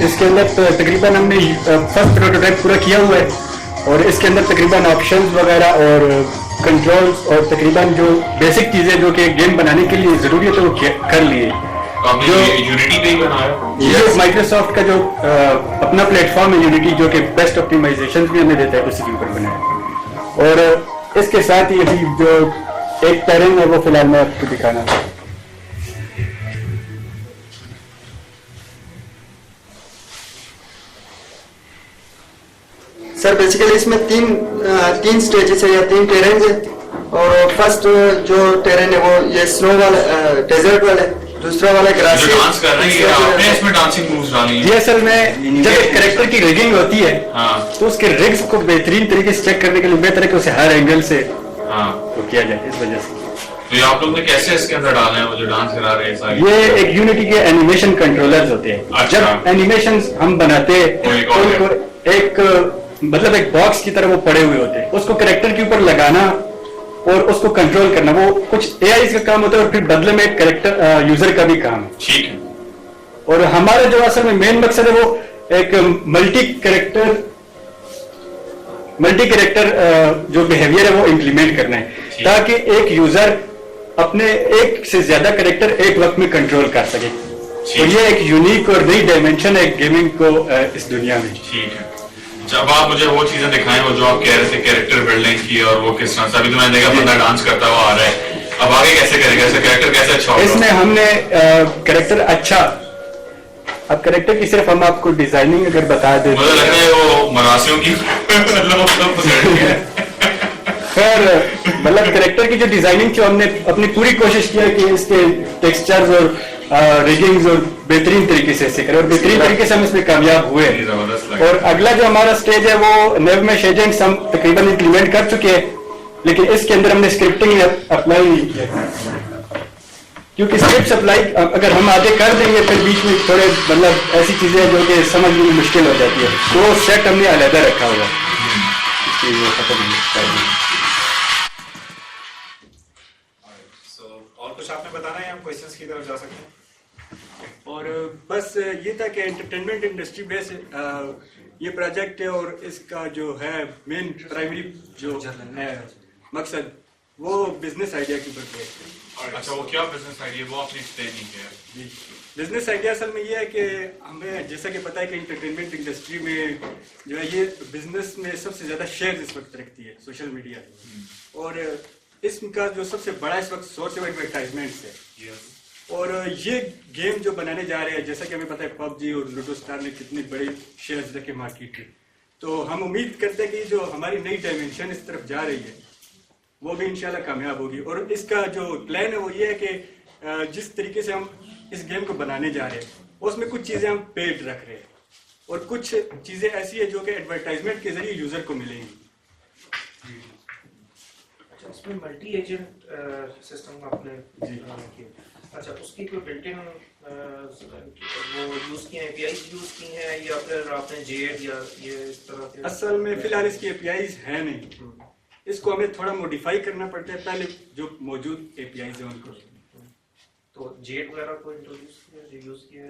[SPEAKER 21] इसके अंदर तकरीबन हमने फर्स्ट प्रोटोटाइप पूरा किया हुआ है और इसके अंदर तकरीबन ऑप्शंस वगैरह और कंट्रोल्स और तकरीबन जो बेसिक चीज़ें जो कि गेम बनाने के लिए ज़रूरी है तो वो कर लिए।
[SPEAKER 2] जो यूनिटी पे ही बनाया,
[SPEAKER 21] ये माइक्रोसॉफ्ट का जो अपना प्लेटफॉर्म है यूनिटी, जो कि बेस्ट ऑप्टिमाइजेशन भी हमें देता है, उसी के ऊपर बनाया। और इसके साथ ही अभी जो एक टेरेन है वो फिलहाल मैं आपको दिखाना था।
[SPEAKER 4] सर बेसिकली इसमें 3 स्टेजेस है या 3 टेरेन है। और फर्स्ट जो टेरेन है वो ये स्नो वाला डेजर्ट वाला है, दूसरा वाला ग्रासी।
[SPEAKER 2] जो डांस कर रहे हैं आपने इसमें डांसिंग मूव्स डाली हैं।
[SPEAKER 21] ये असल में जब एक कैरेक्टर की रिगिंग होती है तो उसके रिग्स को बेहतरीन तरीके से चेक करने के लिए बेहतर है कि उसे हर एंगल से तो किया जाए, इस वजह से।
[SPEAKER 2] तो ये आप लोग ने कैसे इसके अंदर डाले हैं वो जो डांस करा रहे हैं सारी?
[SPEAKER 21] ये एक यूनिटी के एनिमेशन कंट्रोलर्स होते हैं।
[SPEAKER 2] अच्छा।
[SPEAKER 21] जब एनिमेशंस हम बनाते हैं तो उनको एक मतलब एक बॉक्स की तरह वो पड़े हुए होते हैं, उसको कैरेक्टर के ऊपर लगाना और उसको कंट्रोल करना वो कुछ एआई का काम होता है और फिर बदले में एक कैरेक्टर यूजर का भी काम है।
[SPEAKER 2] ठीक है।
[SPEAKER 21] और हमारा जो असल में मेन मकसद है वो एक मल्टी कैरेक्टर जो बिहेवियर है वो इम्प्लीमेंट करना है ताकि एक यूजर अपने एक से ज्यादा कैरेक्टर एक वक्त में कंट्रोल कर सके। और ये एक यूनिक और नई डायमेंशन है गेमिंग को इस दुनिया में।
[SPEAKER 2] ठीक है। जब आप मुझे वो चीजें दिखाएं वो जो आप कह रहे थे कैरेक्टर बिल्डिंग की और वो किस तरह से, अभी तो मैंने देखा बंदा डांस करता हुआ आ रहा है, अब आगे कैसे करेगा ऐसे कैरेक्टर कैसे अच्छा होगा?
[SPEAKER 21] इसमें हमने कैरेक्टर अच्छा, अब कैरेक्टर की सिर्फ हम आपको डिजाइनिंग अगर बता दें
[SPEAKER 2] मुझे लग रहा है वो मरासियों की
[SPEAKER 21] खैर मतलब कैरेक्टर की जो डिजाइनिंग थी हमने अपनी पूरी कोशिश की है कि इसके टेक्सचर्स और रिगिंग्स और बेहतरीन तरीके से ऐसे करें और बेहतरीन तरीके से हम इसमें कामयाब हुए। और अगला जो हमारा स्टेज है वो नेवमेश एजेंट्स हम तकरीबन इम्प्लीमेंट कर चुके हैं, लेकिन इसके अंदर हमने स्क्रिप्टिंग अप्लाई नहीं किया क्योंकि स्क्रिप्ट अप्लाई अगर हम आगे कर देंगे फिर बीच में थोड़े मतलब ऐसी चीजें जो कि समझने में मुश्किल हो जाती है, तो सेट हमने अलहदा रखा हुआ है।
[SPEAKER 3] और कुछ आपने बताना है, हम क्वेश्चंस की तरफ जा सकते हैं।
[SPEAKER 21] और बस ये था कि एंटरटेनमेंट इंडस्ट्री बेस ये प्रोजेक्ट है और इसका जो है मेन प्राइमरी जो है मकसद वो बिजनेस आइडिया के ऊपर है।
[SPEAKER 2] अच्छा, वो क्या बिजनेस आइडिया वो आपने एक्सप्लेन नहीं किया?
[SPEAKER 21] बिजनेस आइडिया असल में ये है कि हमें जैसा कि पता है कि एंटरटेनमेंट इंडस्ट्री में जो है ये बिजनेस में सबसे ज्यादा शेयर इस वक्त रखती है सोशल मीडिया, और इसका जो सबसे बड़ा इस वक्त सोर्स है एडवर्टाइजमेंट है। और ये गेम जो बनाने जा रहे हैं जैसा कि हमें पता है पबजी और लूडो स्टार ने कितने बड़े शेयर्स रखे मार्केट में, तो हम उम्मीद करते हैं कि जो हमारी नई डायमेंशन इस तरफ जा रही है वो भी इंशाल्लाह कामयाब होगी। और इसका जो प्लान है वो ये है कि जिस तरीके से हम इस गेम को बनाने जा रहे हैं उसमें कुछ चीज़ें हम पेड रख रहे हैं और कुछ चीज़ें ऐसी है जो कि एडवर्टाइजमेंट के जरिए यूज़र को मिलेंगी।
[SPEAKER 5] अच्छा, इसमें मल्टी एजेंट सिस्टम आपने किया, अच्छा उसकी कोई बिल्ट-इन वो यूज़ किए हैं, एपीआईज यूज़ की हैं या फिर आपने जेड या ये इस तरह के?
[SPEAKER 21] असल में फिलहाल इसकी एपीआईज है नहीं, इसको हमें थोड़ा मॉडिफाई करना पड़ता है पहले जो मौजूद एपीआईज है उनको।
[SPEAKER 5] तो जेड वगैरह को इंट्रोड्यूस किया, जो यूज़ किया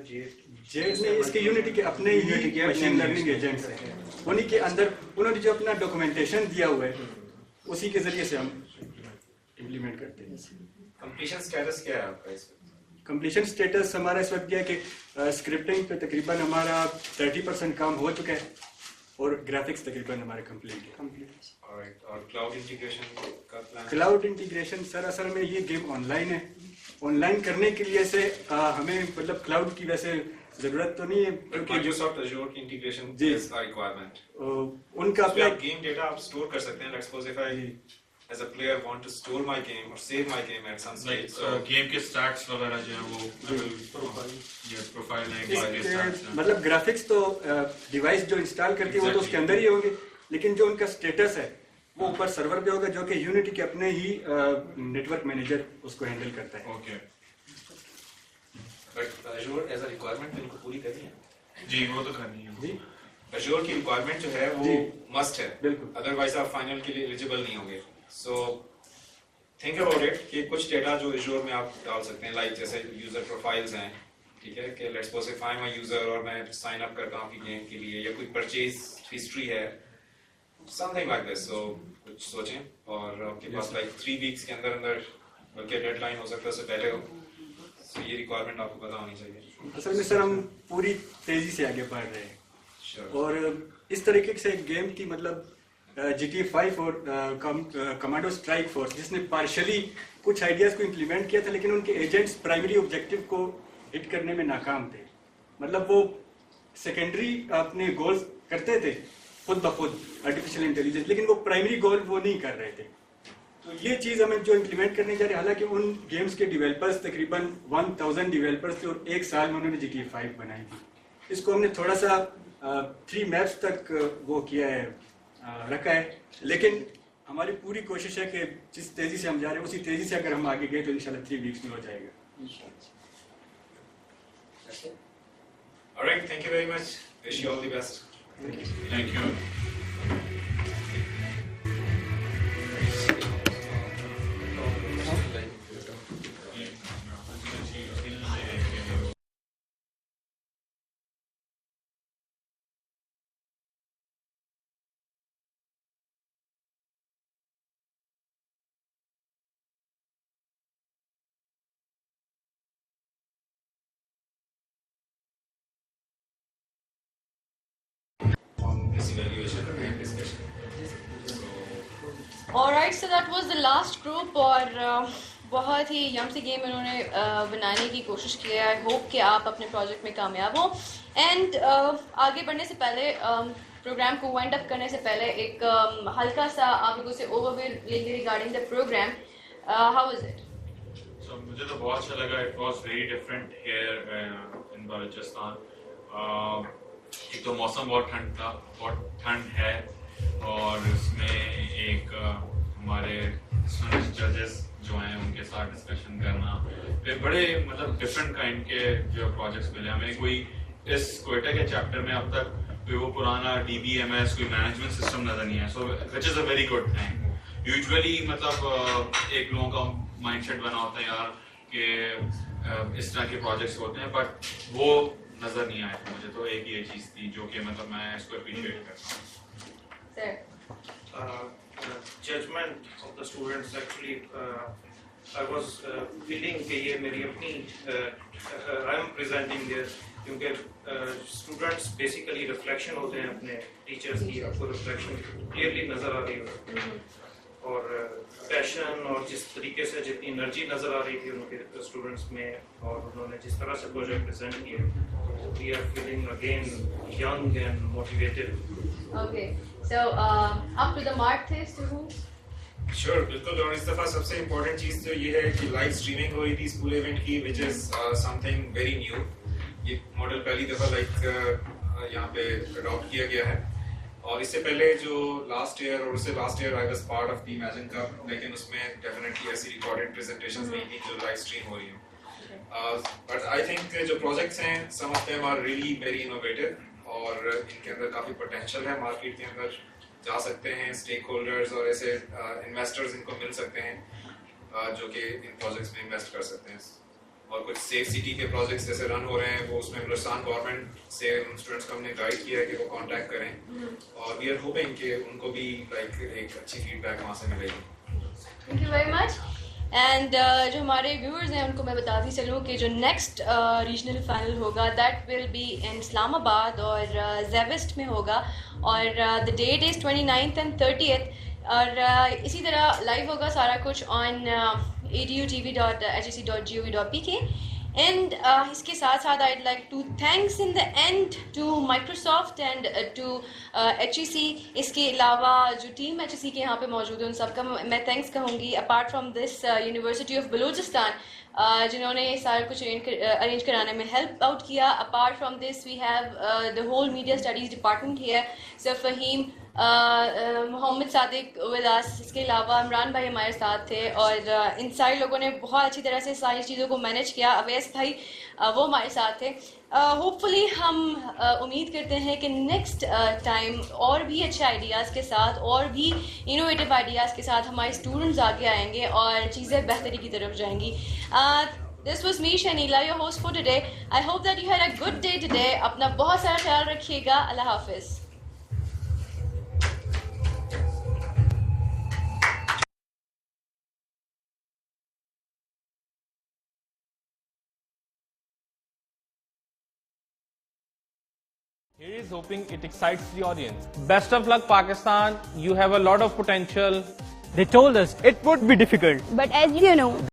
[SPEAKER 21] जेड ने इसके यूनिटी के अपने ही मशीन लर्निंग एजेंट्स हैं, उन्हीं के अंदर उन्होंने जो अपना डॉक्यूमेंटेशन दिया हुआ है उसी के जरिए से हम इम्प्लीमेंट करते हैं।
[SPEAKER 3] कंप्लीशन स्टेटस क्या है आपका इस वक्त?
[SPEAKER 21] कंप्लीशन स्टेटस हमारा इस वक्त यह है कि स्क्रिप्टिंग पे तकरीबन हमारा 30% काम हो चुका है और ग्राफिक्स तकरीबन हमारे कंप्लीट है।
[SPEAKER 3] और क्लाउड इंटीग्रेशन का प्लान?
[SPEAKER 21] क्लाउड इंटीग्रेशन सर असल में ये गेम ऑनलाइन है ऑनलाइन करने के लिए से हमें मतलब क्लाउड की वैसे जरूरत तो नहीं है
[SPEAKER 6] क्योंकि Microsoft Azure की इंटीग्रेशन is a requirement.
[SPEAKER 21] उनका
[SPEAKER 6] अपना गेम डेटा आप स्टोर कर सकते हैं. Let's suppose if I as a player want to store my game or save my game at some stage.
[SPEAKER 2] So game के स्टैट्स वगैरह जो है वो प्रोफाइल है.
[SPEAKER 21] मतलब ग्राफिक्स तो डिवाइस जो इंस्टॉल करती है वो तो उसके अंदर ही होंगे, लेकिन जो उनका स्टेटस है वो ऊपर सर्वर पे होगा, जो कि यूनिटी के अपने ही नेटवर्क मैनेजर उसको हैंडल करता है.
[SPEAKER 6] Okay. But Azure as a requirement इनको पूरी करनी है.
[SPEAKER 2] जी वो तो करनी है.
[SPEAKER 21] जी
[SPEAKER 6] Azure की रिक्वायरमेंट जो है वो मस्ट है.
[SPEAKER 21] बिल्कुल.
[SPEAKER 6] अदरवाइज आप फाइनल के लिए एलिजिबल नहीं होंगे. सो थिंक अबाउट इट कि कुछ डेटा जो Azure में आप डाल सकते हैं, लाइक जैसे यूजर प्रोफाइल्स हैं, ठीक है, कि let's suppose if I am a user और मैं साइन अप करता हूँ कि गेम के लिए, या कोई परचेज हिस्ट्री है, समथिंग लाइक दिस. सो कुछ सोचें और आपके पास लाइक 3 वीक्स के अंदर अंदर, बल्कि डेडलाइन हो सकता है उससे पहले हो. So, ये रिक्वायरमेंट आपको पता होनी चाहिए.
[SPEAKER 21] असल में सर हम पूरी तेजी से आगे बढ़ रहे हैं और इस तरीके से गेम की मतलब GTA 5 और कमांडो स्ट्राइक फोर्स जिसने पार्शली कुछ आइडियाज को इम्प्लीमेंट किया था, लेकिन उनके एजेंट्स प्राइमरी ऑब्जेक्टिव को हिट करने में नाकाम थे. मतलब वो सेकेंडरी अपने गोल्स करते थे खुद ब खुद आर्टिफिशियल इंटेलिजेंस, लेकिन वो प्राइमरी गोल वो नहीं कर रहे थे. तो ये चीज़ हमें जो इम्प्लीमेंट करने जा रहे हैं, हालांकि उन गेम्स के डेवलपर्स तकरीबन 1000 डेवलपर्स थे और 1 साल में उन्होंने GTA 5 बनाई थी. इसको हमने थोड़ा सा 3 मैप्स तक वो किया है, रखा है, लेकिन हमारी पूरी कोशिश है कि जिस तेज़ी से हम जा रहे हैं उसी तेज़ी से अगर हम आगे गए तो इंशाल्लाह 3 वीक्स में हो जाएगा.
[SPEAKER 6] Alright, thank you very much. Wish you all the best.
[SPEAKER 2] Thank you.
[SPEAKER 6] This evaluation and discussion.
[SPEAKER 1] Alright, so that was the last group और बहुत ही यम से गेम इन्होंने बनाने की कोशिश की है. आई होप कि आप अपने प्रोजेक्ट में कामयाब हो. एंड आगे बढ़ने से पहले प्रोग्राम को वाइंड अप करने से पहले एक हल्का सा आप लोगों से ओवरव्यू लेंगे regarding the program. How was it?
[SPEAKER 2] So मुझे तो बहुत अच्छा लगा. It was very different here in Balochistan. एक तो मौसम बहुत ठंड था, बहुत ठंड है, और इसमें एक हमारे जजेस जो हैं उनके साथ डिस्कशन करना, फिर बड़े मतलब डिफरेंट काइंड के जो प्रोजेक्ट्स मिले हमें. कोई इस क्वेटा के चैप्टर में अब तक कोई वो पुराना DBMS कोई मैनेजमेंट सिस्टम नजर नहीं है. So which is a very good thing. Usually मतलब एक लोगों का माइंडसेट बना होता है यार कि इस तरह के प्रोजेक्ट्स होते हैं, बट वो नजर नहीं आया. मुझे तो एक ये चीज थी जो कि मतलब मैं इसको अप्रिशिएट करता हूं.
[SPEAKER 5] Judgment of the students actually I was feeling कि ये मेरी अपनी I am presenting this क्योंकि students basically reflection होते हैं अपने teachers की. आपको reflection clearly नजर आ रही है और पैशन और जिस तरीके से जितनी एनर्जी नजर आ रही थी उनके स्टूडेंट्स में और उन्होंने जिस तरह से प्रोजेक्ट प्रेजेंट किए, we are feeling again young and motivated.
[SPEAKER 1] Okay, so up to the mark थे स्टूडेंट्स.
[SPEAKER 6] श्योर, बिल्कुल. और इस दफा सबसे इम्पोर्टेंट चीज तो ये है कि लाइव स्ट्रीमिंग हो रही थी इस पूरे इवेंट की, which is something very new. ये मॉडल पहली दफा लाइक यहाँ पे अडॉप्ट किया गया है. और इससे पहले जो लास्ट ईयर और उससे last year I was part of the imagine cup, लेकिन उसमें डेफिनेटली ऐसी रिकॉर्डेड प्रेजेंटेशंस नहीं थी जो लाइव स्ट्रीम हो रही हो. बट आई थिंक जो प्रोजेक्ट्स हैं some of them are really very innovative और इनके अंदर काफ़ी पोटेंशियल है. मार्केट के अंदर जा सकते हैं स्टेक होल्डर्स और ऐसे इन्वेस्टर्स इनको मिल सकते हैं जो कि इन प्रोजेक्ट्स में इन्वेस्ट कर सकते हैं. और कुछ सेफ सिटी के प्रोजेक्ट्स जैसे रन हो रहे हैं वो उसमें बलूचिस्तान गवर्नमेंट से स्टूडेंट्स को हमने गाइड किया है कि वो कांटेक्ट करें और वी आर होपिंग कि उनको भी लाइक एक अच्छी फीडबैक वहाँ से मिलेगी.
[SPEAKER 1] Thank you very much. And जो हमारे व्यूअर्स हैं उनको मैं बताती चलूँ कि जो नेक्स्ट रीजनल फाइनल होगा that will be in Islamabad और जेविस्ट में होगा और the that is 29th and 30th. और इसी तरह लाइव होगा सारा कुछ ऑन edu.tv.hec.gov.pk. And इसके साथ साथ I'd like to thanks in the end to Microsoft and to HEC. इसके अलावा जो टीम HEC के यहाँ पे मौजूद है उन सबका मैं थैंक्स कहूँगी. Apart from this university of Balochistan जिन्होंने ये सारा कुछ अरेंज कराने में हेल्प आउट किया. Apart from this we have the whole media studies department here. Sir Fahim, Mohammad Sadiq with us. इसके अलावा इमरान भाई हमारे साथ थे और इन सारे लोगों ने बहुत अच्छी तरह से सारी चीज़ों को मैनेज किया. अवैस भाई वो हमारे साथ थे. होपफुली हम उम्मीद करते हैं कि नेक्स्ट टाइम और भी अच्छे आइडियाज़ के साथ और भी इनोवेटिव आइडियाज़ के साथ हमारे स्टूडेंट्स आगे आएंगे और चीज़ें बेहतरी की तरफ जाएंगी. This was me, Shanila, your host for today. I hope that you had a good day today. अपना बहुत सारा ख्याल रखिएगा. अल्लाह हाफिज़.
[SPEAKER 9] Here is hoping it excites the audience. Best of luck, Pakistan. You have a lot of potential.
[SPEAKER 11] They told us it would be difficult.
[SPEAKER 13] But as you know,